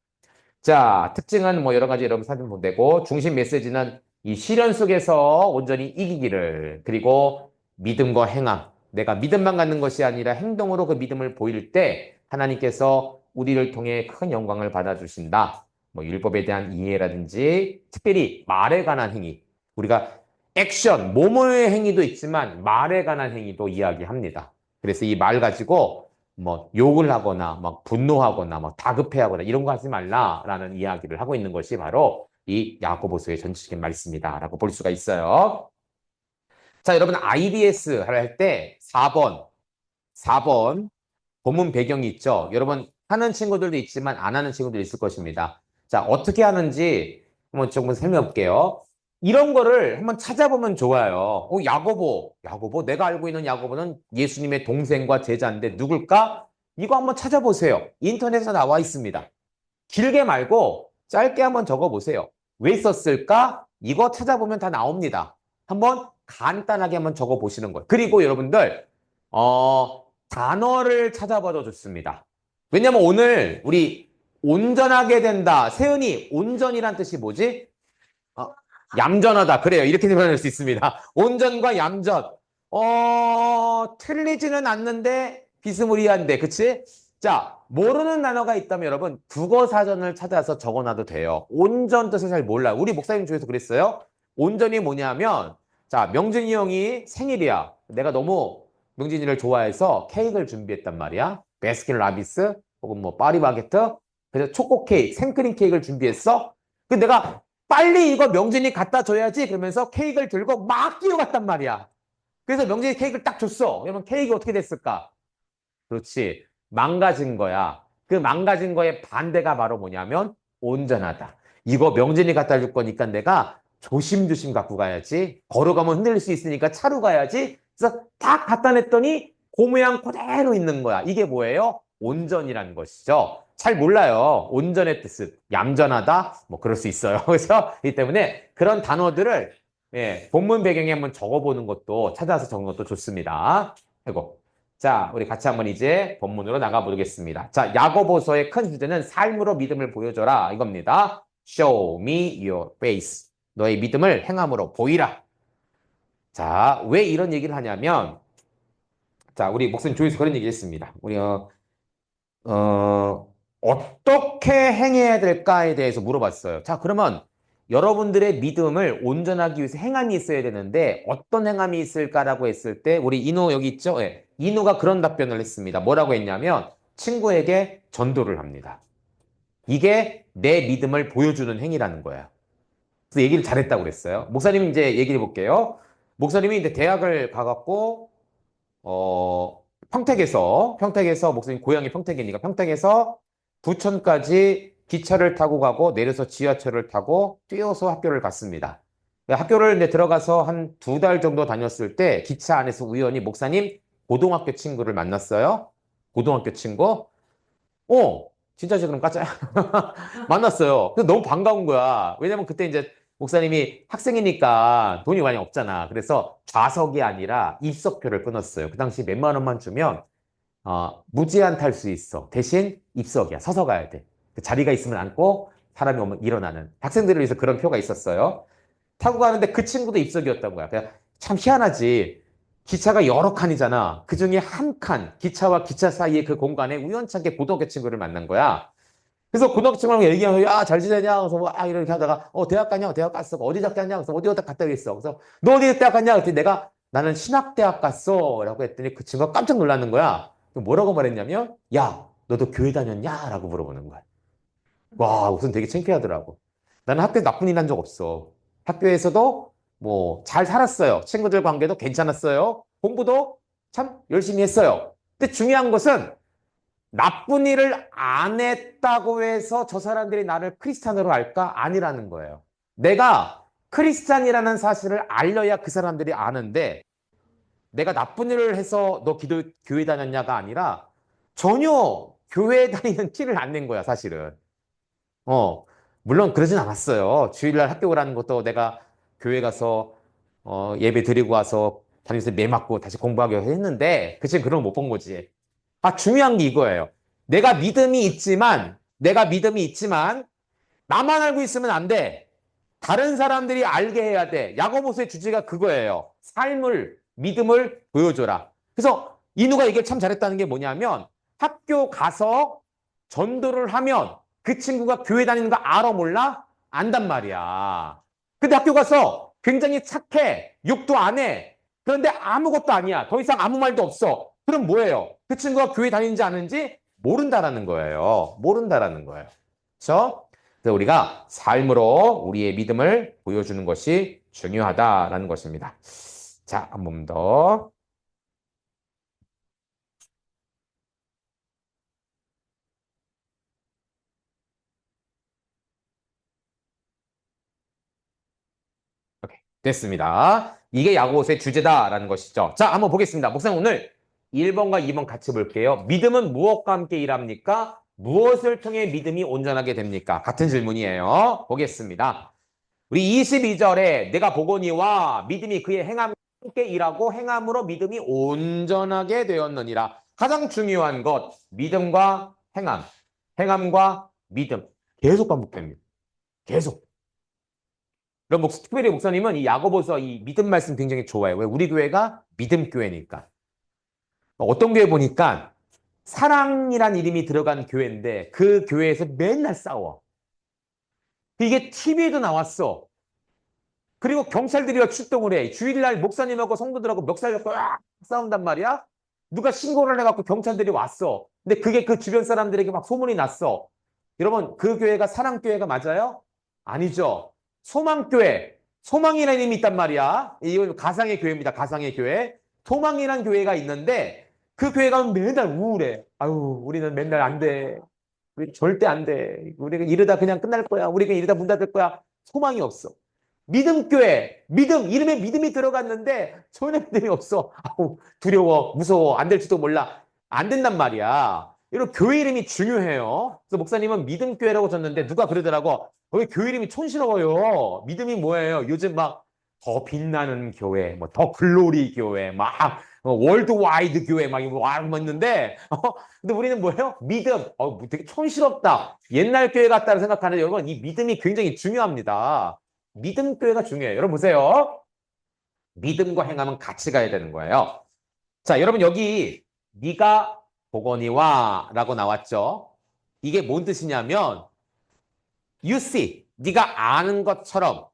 자, 특징은 뭐 여러 가지 여러분 살펴보면 되고 중심 메시지는 이 시련 속에서 온전히 이기기를 그리고 믿음과 행함 내가 믿음만 갖는 것이 아니라 행동으로 그 믿음을 보일 때 하나님께서 우리를 통해 큰 영광을 받아주신다. 뭐 율법에 대한 이해라든지 특별히 말에 관한 행위 우리가 액션, 몸의 행위도 있지만 말에 관한 행위도 이야기합니다. 그래서 이 말 가지고 뭐 욕을 하거나 막 분노하거나 막 다급해하거나 이런 거 하지 말라라는 이야기를 하고 있는 것이 바로 이 야고보서의 전체적인 말씀이다라고 볼 수가 있어요. 자, 여러분 IDS 할 때 4번 본문 배경이 있죠. 여러분 하는 친구들도 있지만 안 하는 친구들도 있을 것입니다. 자, 어떻게 하는지 한번 조금 설명해 볼게요. 이런 거를 한번 찾아보면 좋아요. 야고보, 내가 알고 있는 야고보는 예수님의 동생과 제자인데 누굴까? 이거 한번 찾아보세요. 인터넷에 나와 있습니다. 길게 말고 짧게 한번 적어보세요. 왜 썼을까? 이거 찾아보면 다 나옵니다. 한번 간단하게 한번 적어보시는 거예요. 그리고 여러분들, 단어를 찾아봐도 좋습니다. 왜냐면 오늘 우리 온전하게 된다. 세은이 온전이란 뜻이 뭐지? 얌전하다. 그래요. 이렇게 표현할 수 있습니다. 온전과 얌전. 틀리지는 않는데 비스무리한데. 그치? 자, 모르는 단어가 있다면 여러분 국어사전을 찾아서 적어놔도 돼요. 온전 뜻을 잘 몰라요. 우리 목사님 중에서 그랬어요. 온전이 뭐냐면 자, 명진이 형이 생일이야. 내가 너무 명진이를 좋아해서 케이크를 준비했단 말이야. 베스킨라빈스 혹은 뭐 파리바게트 그래서 초코 케이크, 생크림 케이크를 준비했어. 근데 내가 빨리 이거 명진이 갖다 줘야지 그러면서 케이크를 들고 막 뛰어갔단 말이야. 그래서 명진이 케이크를 딱 줬어. 그러면 케이크 어떻게 됐을까? 그렇지. 망가진 거야. 그 망가진 거의 반대가 바로 뭐냐면 온전하다. 이거 명진이 갖다 줄 거니까 내가 조심조심 갖고 가야지. 걸어가면 흔들릴 수 있으니까 차로 가야지. 그래서 딱 갖다 냈더니 그 모양 그대로 있는 거야. 이게 뭐예요? 온전이라는 것이죠. 잘 몰라요. 온전의 뜻은 얌전하다? 뭐 그럴 수 있어요. 그래서 이 때문에 그런 단어들을 본문 배경에 한번 적어보는 것도 찾아서 적는 것도 좋습니다. 아이고. 자, 우리 같이 한번 이제 본문으로 나가 보겠습니다. 자, 야고보서의 큰 주제는 삶으로 믿음을 보여줘라 이겁니다. Show me your face. 너의 믿음을 행함으로 보이라. 자, 왜 이런 얘기를 하냐면 자, 우리 목사님 조에서 그런 얘기 했습니다. 우리 어떻게 행해야 될까에 대해서 물어봤어요. 자, 그러면 여러분들의 믿음을 온전하기 위해서 행함이 있어야 되는데 어떤 행함이 있을까라고 했을 때 우리 이노 여기 있죠? 예. 이노가 그런 답변을 했습니다. 뭐라고 했냐면 친구에게 전도를 합니다. 이게 내 믿음을 보여주는 행위라는 거예요. 그래서 얘기를 잘했다고 그랬어요. 목사님 이제 얘기해 볼게요. 목사님이 이제 대학을 가갖고 평택에서 목사님 고향이 평택이니까 평택에서 부천까지 기차를 타고 가고 내려서 지하철을 타고 뛰어서 학교를 갔습니다. 학교를 이제 들어가서 한 2달 정도 다녔을 때 기차 안에서 우연히 목사님 고등학교 친구를 만났어요. 고등학교 친구. 진짜 지금 가짜 만났어요. 그래서 너무 반가운 거야. 왜냐면 그때 이제 목사님이 학생이니까 돈이 많이 없잖아. 그래서 좌석이 아니라 입석표를 끊었어요. 그 당시 몇만 원만 주면 무제한 탈 수 있어. 대신 입석이야. 서서 가야 돼. 그 자리가 있으면 앉고 사람이 오면 일어나는. 학생들을 위해서 그런 표가 있었어요. 타고 가는데 그 친구도 입석이었던 거야. 그냥 참 희한하지. 기차가 여러 칸이잖아. 그 중에 한 칸, 기차와 기차 사이의 그 공간에 우연찮게 고등학교 친구를 만난 거야. 그래서 고등학교 친구랑 얘기하면, 야, 잘 지내냐? 그래서 뭐, 이렇게 하다가, 대학 갔냐? 대학 갔어. 어디 대학 갔냐? 그래서 어디 갔다 오겠어. 그래서 너 어디 대학 갔냐? 그랬더니 나는 신학대학 갔어. 라고 했더니 그 친구가 깜짝 놀라는 거야. 뭐라고 말했냐면, 야, 너도 교회 다녔냐? 라고 물어보는 거야. 와, 우선 되게 창피하더라고. 나는 학교에 나쁜 일 한 적 없어. 학교에서도 뭐 잘 살았어요. 친구들 관계도 괜찮았어요. 공부도 참 열심히 했어요. 근데 중요한 것은 나쁜 일을 안 했다고 해서 저 사람들이 나를 크리스찬으로 알까? 아니라는 거예요. 내가 크리스찬이라는 사실을 알려야 그 사람들이 아는데 내가 나쁜 일을 해서 너 교회 다녔냐가 아니라 전혀 교회 다니는 티를 안 낸 거야, 사실은. 어, 물론 그러진 않았어요. 주일날 학교 가라는 것도 내가 교회 가서 예배 드리고 와서 담임선생매 맞고 다시 공부하기 했는데 그 친구 그런 거 못 본 거지. 중요한 게 이거예요. 내가 믿음이 있지만 나만 알고 있으면 안 돼. 다른 사람들이 알게 해야 돼. 야고보서의 주제가 그거예요. 믿음을 보여줘라. 그래서 이누가 이걸 참 잘했다는 게 뭐냐면 학교 가서 전도를 하면 그 친구가 교회 다니는 거 알아 몰라? 안단 말이야. 근데 학교 가서 굉장히 착해. 욕도 안 해. 그런데 아무것도 아니야. 더 이상 아무 말도 없어. 그럼 뭐예요? 그 친구가 교회 다니는지 아는지 모른다라는 거예요. 모른다라는 거예요. 그렇죠? 그래서 우리가 삶으로 우리의 믿음을 보여주는 것이 중요하다라는 것입니다. 자, 한 번 더. 오케이, 됐습니다. 이게 야고보서의 주제다라는 것이죠. 자, 한번 보겠습니다. 목사님 오늘 1번과 2번 같이 볼게요. 믿음은 무엇과 함께 일합니까? 무엇을 통해 믿음이 온전하게 됩니까? 같은 질문이에요. 보겠습니다. 우리 22절에 내가 보거니와 믿음이 그의 행함과 함께 일하고 행함으로 믿음이 온전하게 되었느니라. 가장 중요한 것, 믿음과 행함, 행함과 믿음. 계속 반복됩니다. 계속. 그럼 특별히 목사님은 이 야고보서 이 믿음 말씀 굉장히 좋아해요. 왜? 우리 교회가 믿음 교회니까. 어떤 교회 보니까 사랑이란 이름이 들어간 교회인데 그 교회에서 맨날 싸워. 이게 TV에도 나왔어. 그리고 경찰들이 출동을 해. 주일날 목사님하고 성도들하고 멱살 잡고 싸운단 말이야. 누가 신고를 해갖고 경찰들이 왔어. 근데 그게 그 주변 사람들에게 막 소문이 났어. 여러분, 그 교회가 사랑교회가 맞아요? 아니죠. 소망교회. 소망이라는 이름이 있단 말이야. 이건 가상의 교회입니다. 가상의 교회. 소망이라는 교회가 있는데 그 교회가 맨날 우울해. 아유, 우리는 맨날 안 돼. 우리 절대 안 돼. 우리가 이러다 그냥 끝날 거야. 우리가 이러다 문 닫을 거야. 소망이 없어. 믿음교회, 이름에 믿음이 들어갔는데 전혀 믿음이 없어. 아우, 두려워, 무서워, 안 될지도 몰라. 안 된단 말이야. 이런 교회 이름이 중요해요. 그래서 목사님은 믿음교회라고 줬는데 누가 그러더라고. 왜 교회 이름이 촌스러워요? 믿음이 뭐예요? 요즘 막 더 빛나는 교회, 뭐 더 글로리 교회, 막 월드와이드 교회 막 이거 있는데 근데 우리는 뭐예요? 믿음. 되게 촌스럽다. 옛날 교회 같다고 생각하는데 여러분 이 믿음이 굉장히 중요합니다. 믿음 교회가 중요해요. 여러분 보세요. 믿음과 행함은 같이 가야 되는 거예요. 자, 여러분 여기 네가 보거니와 라고 나왔죠. 이게 뭔 뜻이냐면 you see, 네가 아는 것처럼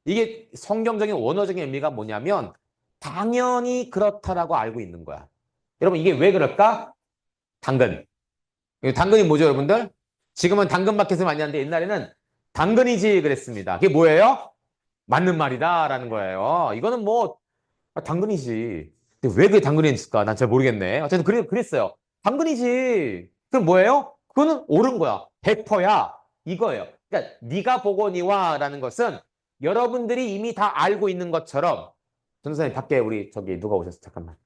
이게 성경적인 원어적인 의미가 뭐냐면 당연히 그렇다라고 알고 있는 거야. 여러분 이게 왜 그럴까? 당근. 당근이 뭐죠, 여러분들? 지금은 당근마켓을 많이 하는데 옛날에는 당근이지 그랬습니다. 그게 뭐예요? 맞는 말이다라는 거예요. 이거는 뭐 당근이지. 근데 왜 그게 당근이었을까? 난 잘 모르겠네. 어쨌든 그랬어요. 당근이지. 그럼 뭐예요? 그거는 옳은 거야. 100%야. 이거예요. 그러니까 네가 보거니와라는 것은 여러분들이 이미 다 알고 있는 것처럼 전도사님 밖에 우리 저기 누가 오셨어? 잠깐만.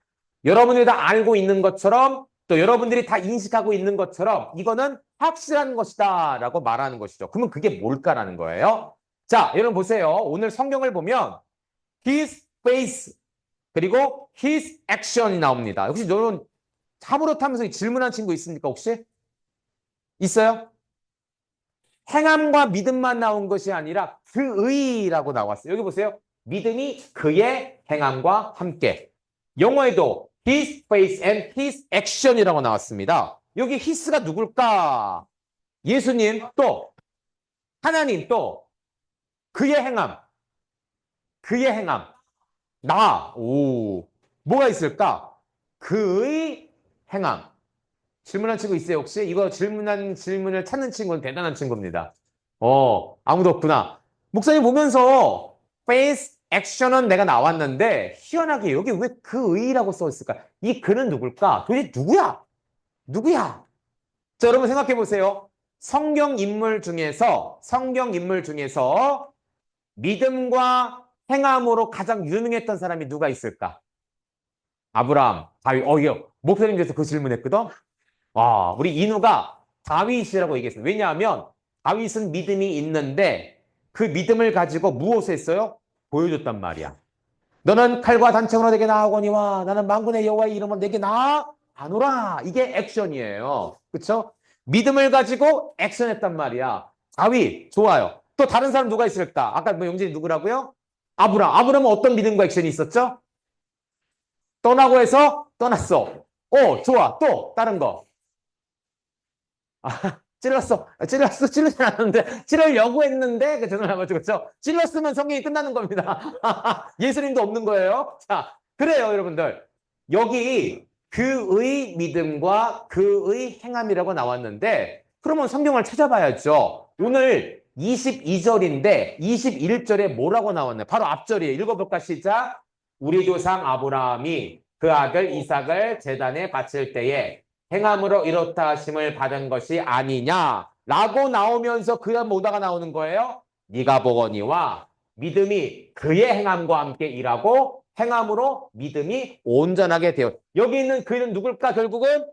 여러분들이 다 알고 있는 것처럼 또 여러분들이 다 인식하고 있는 것처럼 이거는 확실한 것이다 라고 말하는 것이죠. 그러면 그게 뭘까라는 거예요. 자, 여러분 보세요. 오늘 성경을 보면 his face 그리고 his action이 나옵니다. 혹시 여러분 참으로 타면서 질문한 친구 있습니까? 혹시? 있어요? 행함과 믿음만 나온 것이 아니라 그의라고 나왔어요. 여기 보세요. 믿음이 그의 행함과 함께. 영어에도 his faith and his action이라고 나왔습니다. 여기 his가 누굴까? 예수님 또 하나님 또 그의 행함, 그의 행함. 뭐가 있을까? 그의 행함. 질문한 친구 있어요, 혹시? 이거 질문한 질문을 찾는 친구는 대단한 친구입니다. 아무도 없구나. 목사님 보면서 face action은 내가 나왔는데 희한하게 여기 왜 그의라고 써 있을까? 이 그는 누굴까? 도대체 누구야? 누구야? 자, 여러분 생각해 보세요. 성경 인물 중에서 믿음과 행함으로 가장 유명했던 사람이 누가 있을까? 아브라함, 다윗. 이거 목사님께서 그 질문했거든. 우리 인우가 다윗이라고 얘기했어요. 왜냐하면 다윗은 믿음이 있는데 그 믿음을 가지고 무엇을 했어요? 보여줬단 말이야. 너는 칼과 단창으로 내게 나아오거니와 나는 만군의 여호와의 이름으로 내게 나아가노라. 이게 액션이에요. 그렇죠? 믿음을 가지고 액션했단 말이야. 다윗 좋아요. 또 다른 사람 누가 있을까? 아까 뭐 영진이 누구라고요? 아브라함은 어떤 믿음과 액션이 있었죠? 떠나고 해서 떠났어. 좋아. 또 다른 거. 찔러진 않았는데, 찔러려고 했는데, 죄송해가지고, 찔렀으면 성경이 끝나는 겁니다. 예수님도 없는 거예요. 자, 그래요, 여러분들. 여기 그의 믿음과 그의 행함이라고 나왔는데, 그러면 성경을 찾아봐야죠. 오늘 22절인데, 21절에 뭐라고 나왔나요? 바로 앞절이에요. 읽어볼까, 시작. 우리 조상 아브라함이 그 아들 이삭을 제단에 바칠 때에 행함으로 이렇다 하심을 받은 것이 아니냐라고 나오면서 그 다음 뭐다가 나오는 거예요? 네가 보거니와 믿음이 그의 행함과 함께 일하고 행함으로 믿음이 온전하게 되었. 여기 있는 그는 누굴까? 결국은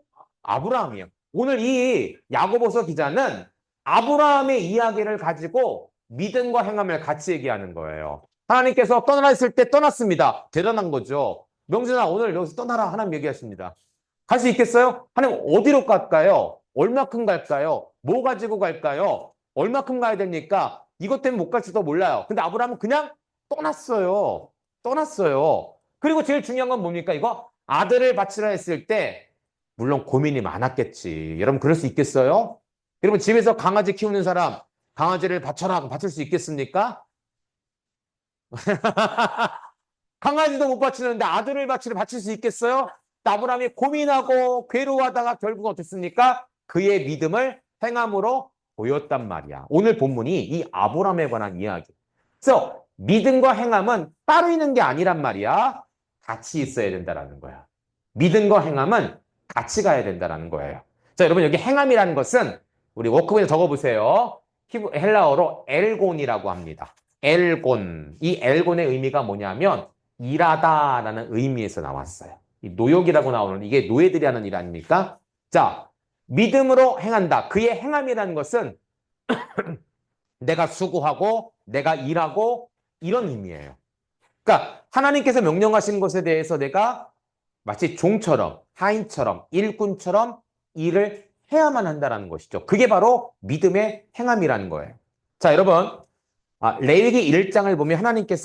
아브라함이에요. 오늘 이 야고보서 기자는 아브라함의 이야기를 가지고 믿음과 행함을 같이 얘기하는 거예요. 하나님께서 떠나라 했을 때 떠났습니다. 대단한 거죠. 명진아 오늘 여기서 떠나라 하나님 얘기하십니다. 갈 수 있겠어요? 하나님 어디로 갈까요? 얼마큼 갈까요? 뭐 가지고 갈까요? 얼마큼 가야 됩니까? 이것 때문에 못 갈지도 몰라요. 근데 아브라함은 그냥 떠났어요. 떠났어요. 그리고 제일 중요한 건 뭡니까? 이거 아들을 바치라 했을 때 물론 고민이 많았겠지. 여러분 그럴 수 있겠어요? 여러분 집에서 강아지 키우는 사람 강아지를 바쳐라 바칠 수 있겠습니까? 강아지도 못 바치는데 아들을 바칠 수 있겠어요? 아브라함이 고민하고 괴로워하다가 결국 어땠습니까? 그의 믿음을 행함으로 보였단 말이야. 오늘 본문이 이 아브라함에 관한 이야기. 그래서 믿음과 행함은 따로 있는 게 아니란 말이야. 같이 있어야 된다라는 거야. 믿음과 행함은 같이 가야 된다라는 거예요. 자, 여러분 여기 행함이라는 것은 우리 워크북에 적어보세요. 헬라어로 엘곤이라고 합니다. 엘곤. 이 엘곤의 의미가 뭐냐면 일하다라는 의미에서 나왔어요. 이 노역이라고 나오는 이게 노예들이 하는 일 아닙니까? 자, 믿음으로 행한다. 그의 행함이라는 것은 내가 수고하고 내가 일하고 이런 의미예요. 그러니까 하나님께서 명령하신 것에 대해서 내가 마치 종처럼 하인처럼 일꾼처럼 일을 해야만 한다는 것이죠. 그게 바로 믿음의 행함이라는 거예요. 자, 여러분 레위기 1장을 보면 하나님께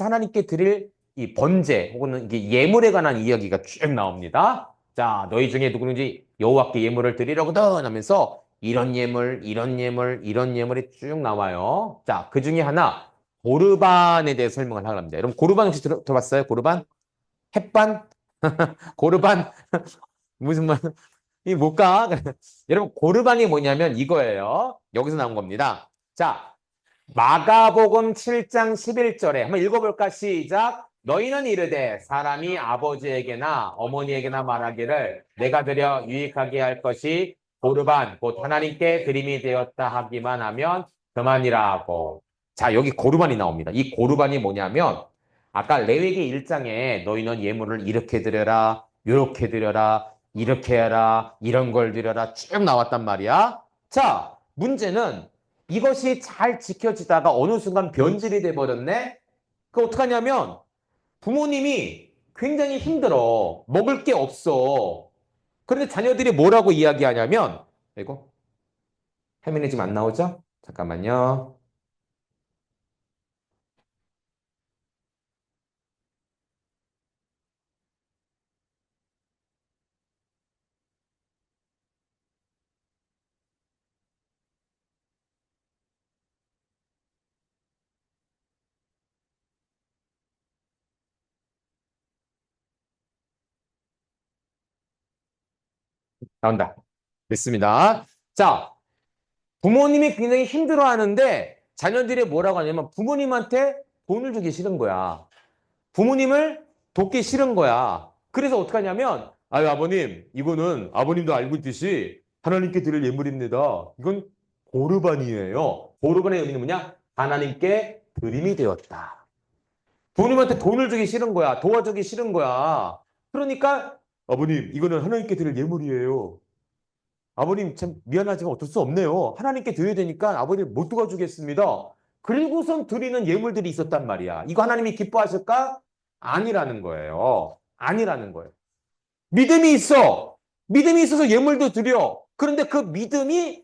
드릴 이 번제 혹은 이게 예물에 관한 이야기가 쭉 나옵니다. 자, 너희 중에 누구든지 여호와께 예물을 드리려거든 하면서 이런 예물, 이런 예물, 이런 예물이 쭉 나와요. 자, 그 중에 하나 고르반에 대해 설명을 하려 합니다. 여러분 고르반 혹시 들어봤어요? 고르반? 햇반? 고르반? 무슨 말? 이 뭘까? 여러분, 고르반이 뭐냐면 이거예요. 여기서 나온 겁니다. 자, 마가복음 7장 11절에 한번 읽어볼까? 시작. 너희는 이르되 사람이 아버지에게나 어머니에게나 말하기를 내가 드려 유익하게 할 것이 고르반 곧 하나님께 드림이 되었다 하기만 하면 그만이라 하고. 자, 여기 고르반이 나옵니다. 이 고르반이 뭐냐면 아까 레위기 1장에 너희는 예물을 이렇게 드려라, 이렇게 드려라, 이렇게 해라, 이런 걸 드려라 쭉 나왔단 말이야. 자, 문제는 이것이 잘 지켜지다가 어느 순간 변질이 돼 버렸네? 그 어떡하냐면 부모님이 굉장히 힘들어. 먹을 게 없어. 그런데 자녀들이 뭐라고 이야기하냐면, 이거 화면에 지금 안 나오죠? 잠깐만요. 나온다. 됐습니다. 자, 부모님이 굉장히 힘들어 하는데 자녀들이 뭐라고 하냐면 부모님한테 돈을 주기 싫은 거야. 부모님을 돕기 싫은 거야. 그래서 어떡하냐면, 아유, 아버님, 이거는 아버님도 알고 있듯이 하나님께 드릴 예물입니다. 이건 고르반이에요. 고르반의 의미는 뭐냐? 하나님께 드림이 되었다. 부모님한테 돈을 주기 싫은 거야. 도와주기 싫은 거야. 그러니까, 아버님, 이거는 하나님께 드릴 예물이에요. 아버님 참 미안하지만 어쩔 수 없네요. 하나님께 드려야 되니까 아버님 못 도와주겠습니다. 그리고선 드리는 예물들이 있었단 말이야. 이거 하나님이 기뻐하실까? 아니라는 거예요. 아니라는 거예요. 믿음이 있어. 믿음이 있어서 예물도 드려. 그런데 그 믿음이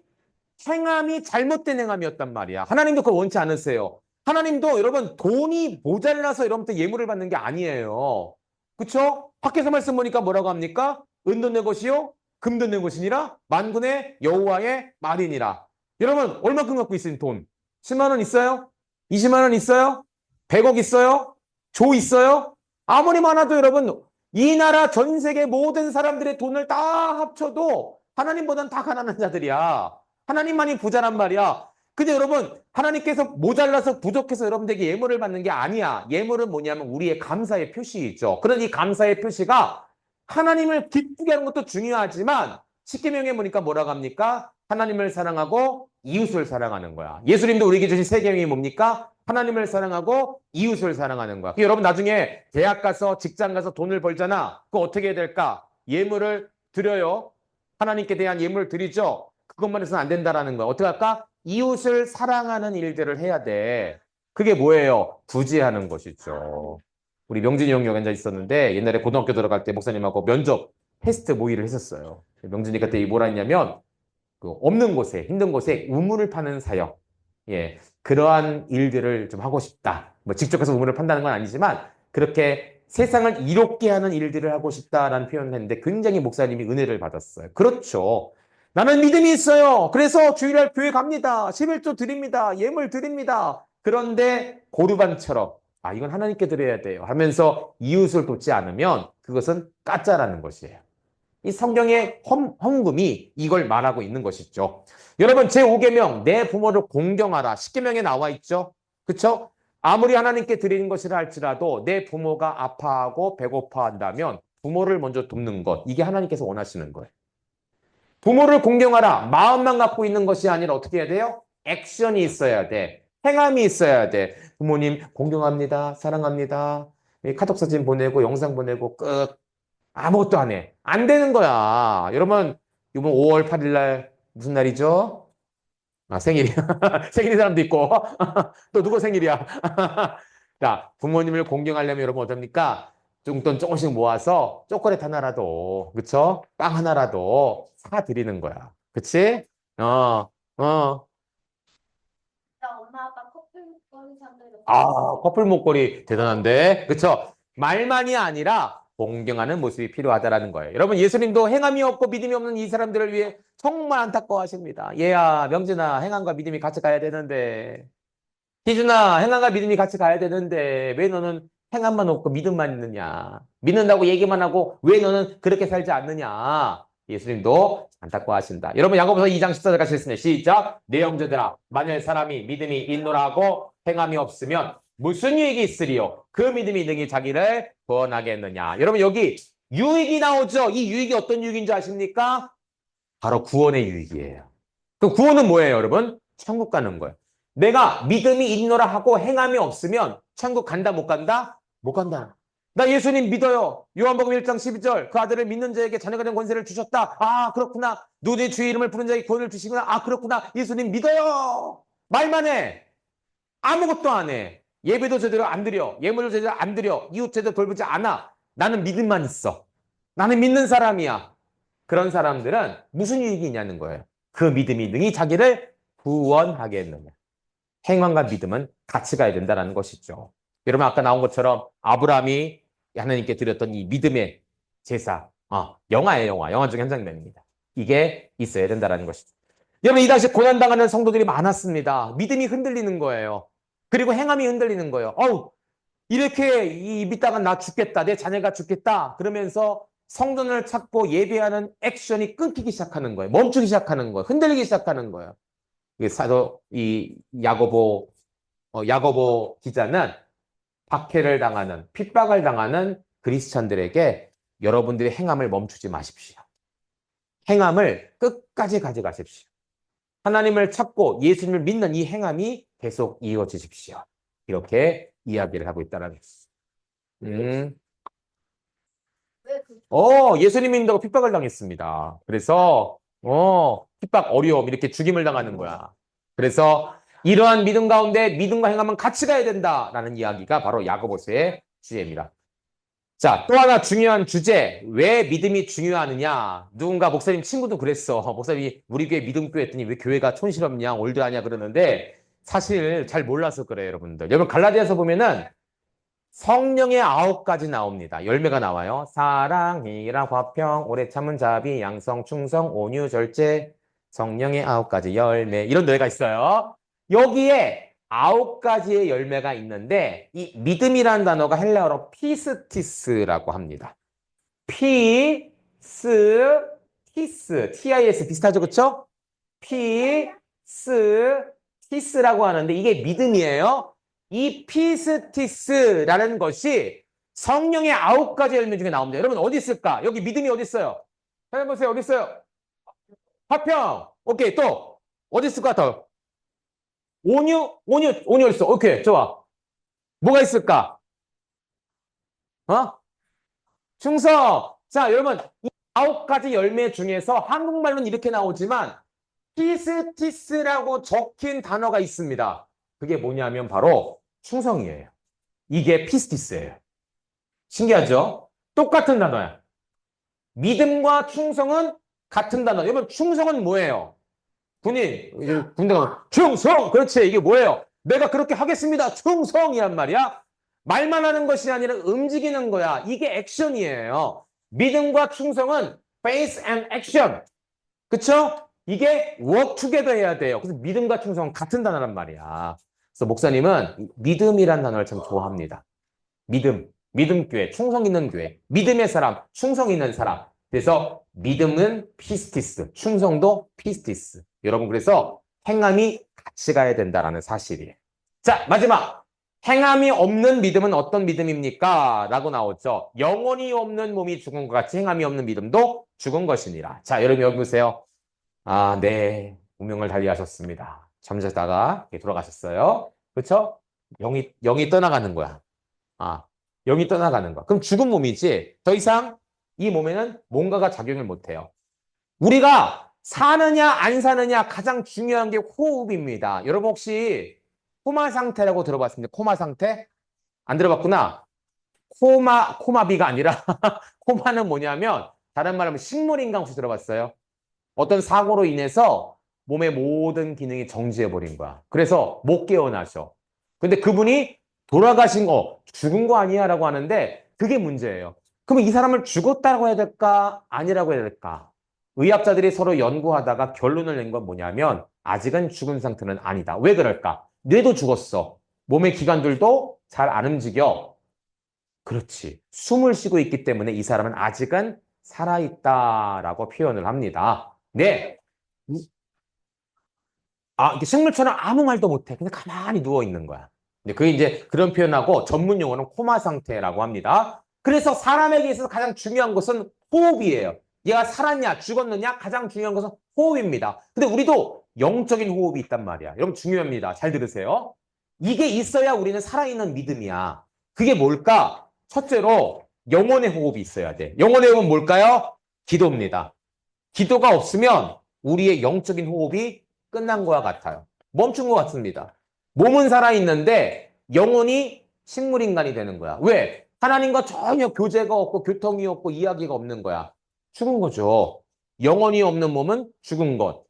행함이 잘못된 행함이었단 말이야. 하나님도 그걸 원치 않으세요. 하나님도 여러분 돈이 모자라서 여러분한테 예물을 받는 게 아니에요. 그쵸? 밖에서 말씀 보니까 뭐라고 합니까? 은도 내 것이요 금도 내 것이니라 만군의 여호와의 말이니라. 여러분 얼마큼 갖고 있으니 돈? 10만 원 있어요? 20만 원 있어요? 100억 있어요? 조 있어요? 아무리 많아도 여러분 이 나라 전 세계 모든 사람들의 돈을 다 합쳐도 하나님보다는 다 가난한 자들이야. 하나님만이 부자란 말이야. 근데 여러분, 하나님께서 모자라서 부족해서 여러분들에게 예물을 받는 게 아니야. 예물은 뭐냐면 우리의 감사의 표시이죠. 그런 이 감사의 표시가 하나님을 기쁘게 하는 것도 중요하지만 십계명에 보니까 뭐라고 합니까? 하나님을 사랑하고 이웃을 사랑하는 거야. 예수님도 우리에게 주신 세 계명이 뭡니까? 하나님을 사랑하고 이웃을 사랑하는 거야. 여러분 나중에 대학 가서 직장 가서 돈을 벌잖아. 그거 어떻게 해야 될까? 예물을 드려요. 하나님께 대한 예물을 드리죠. 그것만 해서는 안 된다라는 거야. 어떻게 할까? 이웃을 사랑하는 일들을 해야 돼. 그게 뭐예요? 구제하는 것이죠. 우리 명진이 형이 여기 앉아 있었는데 옛날에 고등학교 들어갈 때 목사님하고 면접 테스트 모의를 했었어요. 명진이 그때 뭐라 했냐면 그 없는 곳에 힘든 곳에 우물을 파는 사역. 예, 그러한 일들을 좀 하고 싶다. 뭐 직접 가서 우물을 판다는 건 아니지만 그렇게 세상을 이롭게 하는 일들을 하고 싶다라는 표현을 했는데 굉장히 목사님이 은혜를 받았어요. 그렇죠. 나는 믿음이 있어요. 그래서 주일날 교회 갑니다. 11조 드립니다. 예물 드립니다. 그런데 고르반처럼 아, 이건 하나님께 드려야 돼요. 하면서 이웃을 돕지 않으면 그것은 가짜라는 것이에요. 이 성경의 헌금이 이걸 말하고 있는 것이죠. 여러분 제5계명 내 부모를 공경하라. 10계명에 나와 있죠. 그렇죠? 아무리 하나님께 드리는 것이라 할지라도 내 부모가 아파하고 배고파한다면 부모를 먼저 돕는 것. 이게 하나님께서 원하시는 거예요. 부모를 공경하라. 마음만 갖고 있는 것이 아니라 어떻게 해야 돼요? 액션이 있어야 돼. 행함이 있어야 돼. 부모님 공경합니다. 사랑합니다. 카톡 사진 보내고 영상 보내고 끝. 아무것도 안 해. 안 되는 거야. 여러분, 이번 5월 8일 날 무슨 날이죠? 아, 생일이야. 생일인 사람도 있고. 또 누구 생일이야? 자, 부모님을 공경하려면 여러분 어떡합니까? 돈 조금씩 모아서 초콜릿 하나라도, 그쵸? 빵 하나라도 사드리는 거야. 그치? 어. 나 엄마 아빠 커플 거리 산다 아, 이렇게. 커플 목걸이 대단한데? 그쵸? 말만이 아니라 공경하는 모습이 필요하다라는 거예요. 여러분, 예수님도 행함이 없고 믿음이 없는 이 사람들을 위해 정말 안타까워하십니다. 얘야, 명진아, 행함과 믿음이 같이 가야 되는데. 희준아, 행함과 믿음이 같이 가야 되는데, 왜 너는 행함만 없고 믿음만 있느냐? 믿는다고 얘기만 하고 왜 너는 그렇게 살지 않느냐? 예수님도 안타까워하신다. 여러분 야고보서 2장 14절 같이 읽습니다. 시작. 내 형제들아 만일 사람이 믿음이 있노라 하고 행함이 없으면 무슨 유익이 있으리요? 그 믿음이 능히 자기를 구원하겠느냐. 여러분 여기 유익이 나오죠. 이 유익이 어떤 유익인 줄 아십니까? 바로 구원의 유익이에요. 그 구원은 뭐예요, 여러분? 천국 가는 거예요. 내가 믿음이 있노라 하고 행함이 없으면 천국 간다, 못 간다? 못 간다. 나 예수님 믿어요. 요한복음 1장 12절 그 아들을 믿는 자에게 자녀가 된 권세를 주셨다. 아 그렇구나. 누구의 주의 이름을 부른 자에게 구원을 주시구나. 아 그렇구나. 예수님 믿어요. 말만 해. 아무것도 안 해. 예배도 제대로 안 드려. 예물도 제대로 안 드려. 이웃 제대로 돌보지 않아. 나는 믿음만 있어. 나는 믿는 사람이야. 그런 사람들은 무슨 유익이 있냐는 거예요. 그 믿음이 능히 자기를 구원하겠느냐. 행함과 믿음은 같이 가야 된다는 것이죠. 여러분 아까 나온 것처럼 아브라함이 하나님께 드렸던 이 믿음의 제사. 영화예요, 영화. 영화 중에 한 장면입니다. 이게 있어야 된다는 것이죠. 여러분 이 당시 고난당하는 성도들이 많았습니다. 믿음이 흔들리는 거예요. 그리고 행함이 흔들리는 거예요. 이렇게 믿다가 나 죽겠다. 내 자녀가 죽겠다. 그러면서 성전을 찾고 예배하는 액션이 끊기기 시작하는 거예요. 멈추기 시작하는 거예요. 흔들리기 시작하는 거예요. 이 야고보 기자는 박해를 당하는, 핍박을 당하는 그리스천들에게 여러분들의 행함을 멈추지 마십시오. 행함을 끝까지 가져가십시오. 하나님을 찾고 예수님을 믿는 이 행함이 계속 이어지십시오. 이렇게 이야기를 하고 있다는 거예요. 예수님 믿는다고 핍박을 당했습니다. 그래서 핍박, 어려움, 이렇게 죽임을 당하는 거야. 그래서 이러한 믿음 가운데 믿음과 행함은 같이 가야 된다라는 이야기가 바로 야고보서의 주제입니다. 자, 또 하나 중요한 주제. 왜 믿음이 중요하느냐? 누군가 목사님 친구도 그랬어. 목사님이 우리 교회 믿음교회 했더니 왜 교회가 촌스럽냐, 올드하냐 그러는데 사실 잘 몰라서 그래요, 여러분들. 여러분 갈라디아서 보면은 성령의 9가지 나옵니다. 열매가 나와요. 사랑, 희락, 화평, 오래 참은 자비, 양성, 충성, 온유, 절제, 성령의 9가지 열매 이런 노래가 있어요. 여기에 9가지의 열매가 있는데 이 믿음이라는 단어가 헬라어로 피스티스라고 합니다. 피스티스, TIS 비슷하죠, 그렇죠? 피스티스라고 하는데 이게 믿음이에요. 이 피스티스라는 것이 성령의 9가지 열매 중에 나옵니다. 여러분 어디 있을까? 여기 믿음이 어디 있어요? 찾아보세요. 어디 있어요? 화평. 오케이. 또 어디 있을 것 같아요? 온유 있어. 오케이. 좋아. 뭐가 있을까? 충성. 자, 여러분 이 9가지 열매 중에서 한국말로는 이렇게 나오지만 피스티스라고 적힌 단어가 있습니다. 그게 뭐냐면 바로 충성이에요. 이게 피스티스예요. 신기하죠? 똑같은 단어야. 믿음과 충성은 같은 단어. 여러분 충성은 뭐예요? 군대 가면 충성! 그렇지. 이게 뭐예요? 내가 그렇게 하겠습니다. 충성이란 말이야. 말만 하는 것이 아니라 움직이는 거야. 이게 액션이에요. 믿음과 충성은 faith and action. 그쵸? 이게 work together 해야 돼요. 그래서 믿음과 충성은 같은 단어란 말이야. 그래서 목사님은 믿음이란 단어를 참 좋아합니다. 믿음교회, 충성 있는 교회, 믿음의 사람, 충성 있는 사람. 그래서 믿음은 피스티스, 충성도 피스티스. 여러분 그래서 행함이 같이 가야 된다는 사실이에요. 자, 마지막. 행함이 없는 믿음은 어떤 믿음입니까? 라고 나오죠. 영혼이 없는 몸이 죽은 것 같이 행함이 없는 믿음도 죽은 것이니라. 자, 여러분 여기 보세요. 네. 운명을 달리하셨습니다. 잠자다가 돌아가셨어요. 그렇죠? 영이 떠나가는 거야. 영이 떠나가는 거야. 그럼 죽은 몸이지 더 이상 이 몸에는 뭔가가 작용을 못해요. 우리가 사느냐 안 사느냐 가장 중요한 게 호흡입니다. 여러분 혹시 코마 상태라고 들어봤습니까? 코마 상태? 안 들어봤구나. 코마비가 아니라 코마는 뭐냐면 다른 말로 하면 식물인간 혹시 들어봤어요? 어떤 사고로 인해서 몸의 모든 기능이 정지해버린 거야. 그래서 못 깨어나셔. 근데 그분이 돌아가신 거, 죽은 거 아니야? 라고 하는데 그게 문제예요. 그러면 이 사람을 죽었다고 해야 될까? 아니라고 해야 될까? 의학자들이 서로 연구하다가 결론을 낸 건 뭐냐면 아직은 죽은 상태는 아니다. 왜 그럴까? 뇌도 죽었어. 몸의 기관들도 잘 안 움직여. 그렇지. 숨을 쉬고 있기 때문에 이 사람은 아직은 살아있다라고 표현을 합니다. 네. 이게 식물처럼 아무 말도 못해. 그냥 가만히 누워 있는 거야. 근데 그게 이제 그런 표현하고 전문 용어는 코마 상태라고 합니다. 그래서 사람에게 있어서 가장 중요한 것은 호흡이에요. 얘가 살았냐, 죽었느냐, 가장 중요한 것은 호흡입니다. 근데 우리도 영적인 호흡이 있단 말이야. 여러분 중요합니다. 잘 들으세요. 이게 있어야 우리는 살아있는 믿음이야. 그게 뭘까? 첫째로 영혼의 호흡이 있어야 돼. 영혼의 호흡은 뭘까요? 기도입니다. 기도가 없으면 우리의 영적인 호흡이 끝난 것과 같아요. 멈춘 것 같습니다. 몸은 살아있는데 영혼이 식물인간이 되는 거야. 왜? 하나님과 전혀 교제가 없고 교통이 없고 이야기가 없는 거야. 죽은 거죠. 영혼이 없는 몸은 죽은 것.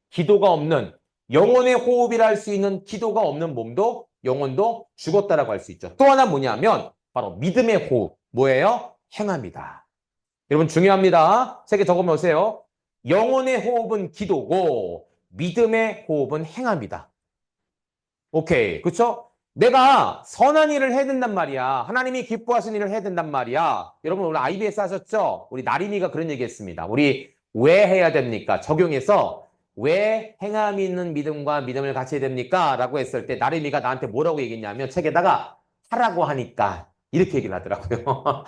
기도가 없는 영혼의 호흡이라 할 수 있는 기도가 없는 몸도 영혼도 죽었다라고 할 수 있죠. 또 하나 뭐냐면 바로 믿음의 호흡. 뭐예요? 행함이다. 여러분 중요합니다. 세 개 적어보세요. 영혼의 호흡은 기도고 믿음의 호흡은 행함이다. 오케이. 그렇죠? 내가 선한 일을 해야 된단 말이야. 하나님이 기뻐하시는 일을 해야 된단 말이야. 여러분 오늘 IBS 하셨죠? 우리 나린이가 그런 얘기 했습니다. 우리 왜 해야 됩니까? 적용해서 왜 행함이 있는 믿음과 믿음을 같이 해야 됩니까? 라고 했을 때 나린이가 나한테 뭐라고 얘기했냐면 책에다가 하라고 하니까 이렇게 얘기를 하더라고요.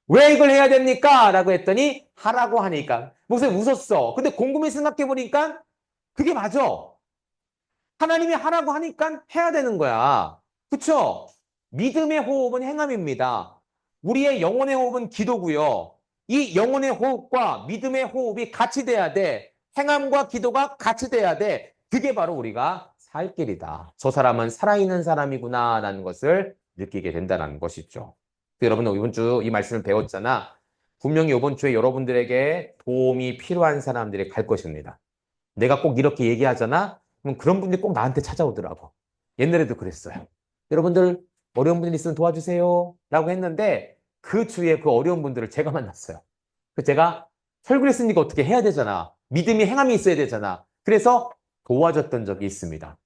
왜 이걸 해야 됩니까? 라고 했더니 하라고 하니까. 목사님 웃었어. 근데 곰곰이 생각해 보니까 그게 맞아. 하나님이 하라고 하니까 해야 되는 거야. 그쵸? 믿음의 호흡은 행함입니다. 우리의 영혼의 호흡은 기도고요. 이 영혼의 호흡과 믿음의 호흡이 같이 돼야 돼. 행함과 기도가 같이 돼야 돼. 그게 바로 우리가 살 길이다. 저 사람은 살아있는 사람이구나 라는 것을 느끼게 된다는 것이죠. 여러분 이번 주 이 말씀을 배웠잖아. 분명히 이번 주에 여러분들에게 도움이 필요한 사람들이 갈 것입니다. 내가 꼭 이렇게 얘기하잖아. 그럼 그런 분들이 꼭 나한테 찾아오더라고. 옛날에도 그랬어요. 여러분들 어려운 분들 있으면 도와주세요 라고 했는데 그 주에 그 어려운 분들을 제가 만났어요. 제가 설교를 했으니까 어떻게 해야 되잖아. 믿음이 행함이 있어야 되잖아. 그래서 도와줬던 적이 있습니다.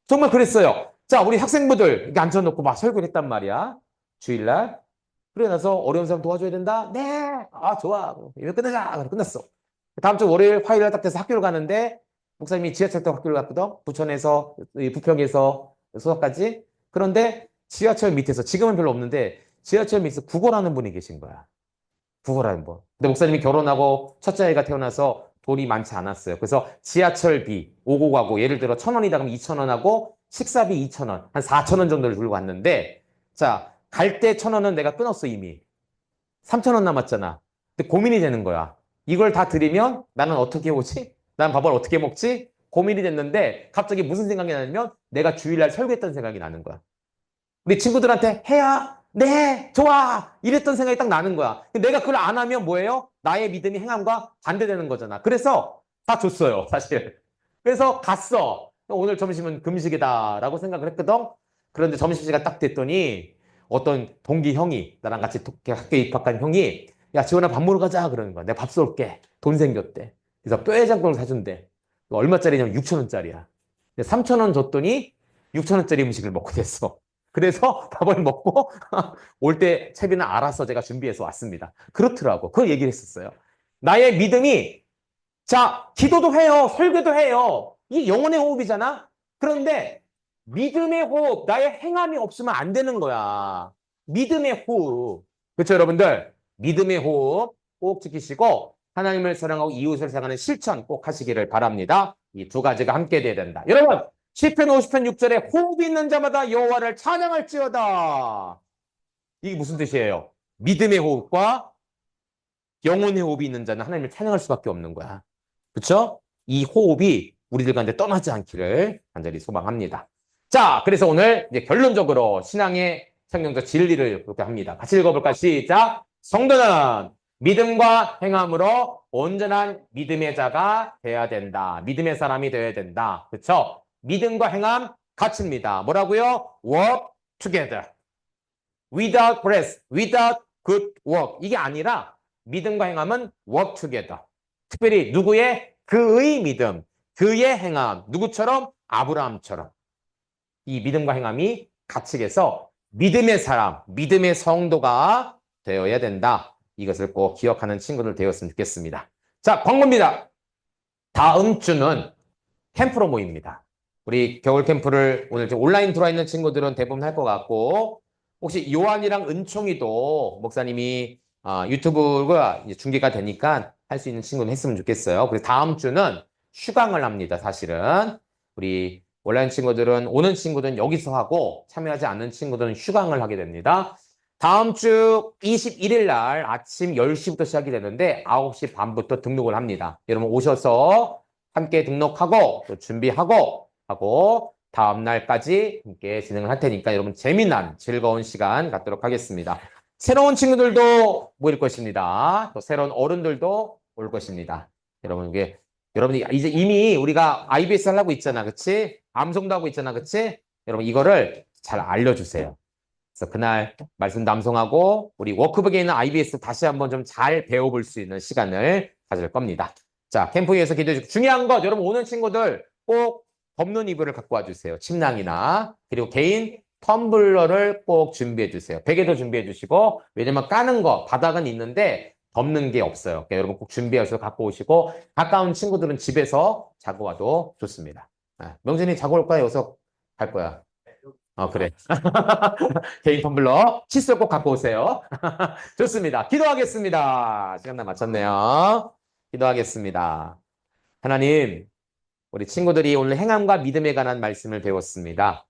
정말 그랬어요. 자, 우리 학생부들 이렇게 앉혀놓고 막 설교를 했단 말이야. 주일날. 그래 나서 어려운 사람 도와줘야 된다? 네. 좋아. 이거 끝내자. 그래, 끝났어. 다음 주 월요일, 화요일 딱 돼서 학교를 가는데 목사님이 지하철 타고 학교를 갔거든. 부천에서, 부평에서 소석까지. 그런데 지하철 밑에서 지금은 별로 없는데 지하철 밑에서 구걸하는 분이 계신 거야. 구걸하는 분. 근데 목사님이 결혼하고 첫째 아이가 태어나서 돈이 많지 않았어요. 그래서 지하철비 오고 가고 예를 들어 1,000원이다 그러면 2,000원하고 식사비 2,000원, 한 4,000원 정도를 들고 왔는데 자, 갈 때 1,000원은 내가 끊었어 이미. 3,000원 남았잖아. 근데 고민이 되는 거야. 이걸 다 드리면 나는 어떻게 오지? 난 밥을 어떻게 먹지? 고민이 됐는데 갑자기 무슨 생각이 나냐면 내가 주일날 설교했던 생각이 나는 거야. 우리 친구들한테 해야 네 좋아 이랬던 생각이 딱 나는 거야. 내가 그걸 안 하면 뭐예요? 나의 믿음이 행함과 반대되는 거잖아. 그래서 다 줬어요 사실. 그래서 갔어. 오늘 점심은 금식이다라고 생각을 했거든. 그런데 점심시간 딱 됐더니 어떤 동기 형이 나랑 같이 학교에 입학한 형이 야 지원아 밥 먹으러 가자 그러는 거야. 내가 밥 쏠게. 돈 생겼대. 그래서 뼈해장국을 사준대. 얼마짜리냐면 6,000원짜리야. 3,000원 줬더니 6,000원짜리 음식을 먹게 됐어. 그래서 밥을 먹고 올 때 채비는 알아서 제가 준비해서 왔습니다. 그렇더라고. 그걸 얘기를 했었어요. 나의 믿음이 자 기도도 해요. 설교도 해요. 이게 영혼의 호흡이잖아. 그런데 믿음의 호흡, 나의 행함이 없으면 안 되는 거야. 믿음의 호흡. 그렇죠 여러분들? 믿음의 호흡 꼭 지키시고 하나님을 사랑하고 이웃을 사랑하는 실천 꼭 하시기를 바랍니다. 이 두 가지가 함께 돼야 된다. 여러분 시편 50편 6절에 호흡이 있는 자마다 여호와를 찬양할지어다. 이게 무슨 뜻이에요? 믿음의 호흡과 영혼의 호흡이 있는 자는 하나님을 찬양할 수밖에 없는 거야. 그렇죠? 이 호흡이 우리들 가운데 떠나지 않기를 간절히 소망합니다. 자, 그래서 오늘 이제 결론적으로 신앙의 성경적 진리를 그렇게 합니다. 같이 읽어볼까? 시작! 성도는 믿음과 행함으로 온전한 믿음의 자가 돼야 된다. 믿음의 사람이 되어야 된다. 그렇죠? 믿음과 행함 같이입니다. 뭐라고요? Work together. Without breath, without good work. 이게 아니라 믿음과 행함은 work together. 특별히 누구의? 그의 믿음, 그의 행함. 누구처럼? 아브라함처럼. 이 믿음과 행함이 같이 해서 믿음의 사람, 믿음의 성도가 되어야 된다. 이것을 꼭 기억하는 친구들 되었으면 좋겠습니다. 자, 광고입니다. 다음 주는 캠프로 모입니다. 우리 겨울 캠프를 오늘 이제 온라인 들어와 있는 친구들은 대부분 할 것 같고, 혹시 요한이랑 은총이도 목사님이 유튜브가 이제 중계가 되니까 할 수 있는 친구는 했으면 좋겠어요. 그래서 다음 주는 휴강을 합니다, 사실은. 우리 온라인 친구들은, 오는 친구들은 여기서 하고, 참여하지 않는 친구들은 휴강을 하게 됩니다. 다음 주 21일 날 아침 10시부터 시작이 되는데, 9시 반부터 등록을 합니다. 여러분 오셔서 함께 등록하고 또 준비하고 하고 다음 날까지 함께 진행을 할 테니까 여러분 재미난 즐거운 시간 갖도록 하겠습니다. 새로운 친구들도 모일 것입니다. 또 새로운 어른들도 올 것입니다. 여러분 이게 여러분이 이제 이미 우리가 IBS 하려고 있잖아, 그치? 암송도 하고 있잖아, 그치? 여러분 이거를 잘 알려주세요. 그래서 그날 말씀 남송하고 우리 워크북에 있는 IBS 다시 한번 좀 잘 배워볼 수 있는 시간을 가질 겁니다. 자, 캠프 위에서 기도해 주시고 중요한 것 여러분 오는 친구들 꼭 덮는 이불을 갖고 와주세요. 침낭이나 그리고 개인 텀블러를 꼭 준비해 주세요. 베개도 준비해 주시고 왜냐면 까는 거 바닥은 있는데 덮는 게 없어요. 그러니까 여러분 꼭 준비해서 갖고 오시고 가까운 친구들은 집에서 자고 와도 좋습니다. 명진이 자고 올 거야? 여기서 갈 거야? 그래. 개인 텀블러 칫솔 꼭 갖고 오세요. 좋습니다. 기도하겠습니다. 시간 다 마쳤네요. 기도하겠습니다. 하나님, 우리 친구들이 오늘 행함과 믿음에 관한 말씀을 배웠습니다.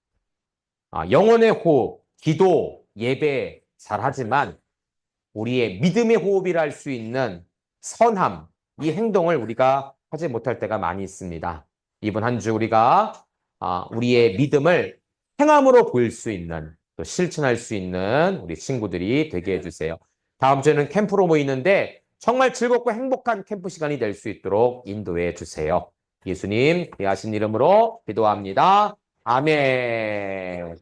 영혼의 호흡, 기도, 예배 잘하지만 우리의 믿음의 호흡이라 할 수 있는 선함, 이 행동을 우리가 하지 못할 때가 많이 있습니다. 이번 한 주 우리가 우리의 믿음을 행함으로 보일 수 있는, 또 실천할 수 있는 우리 친구들이 되게 해주세요. 다음 주에는 캠프로 모이는데 정말 즐겁고 행복한 캠프 시간이 될 수 있도록 인도해 주세요. 예수님, 귀하신 이름으로 기도합니다. 아멘.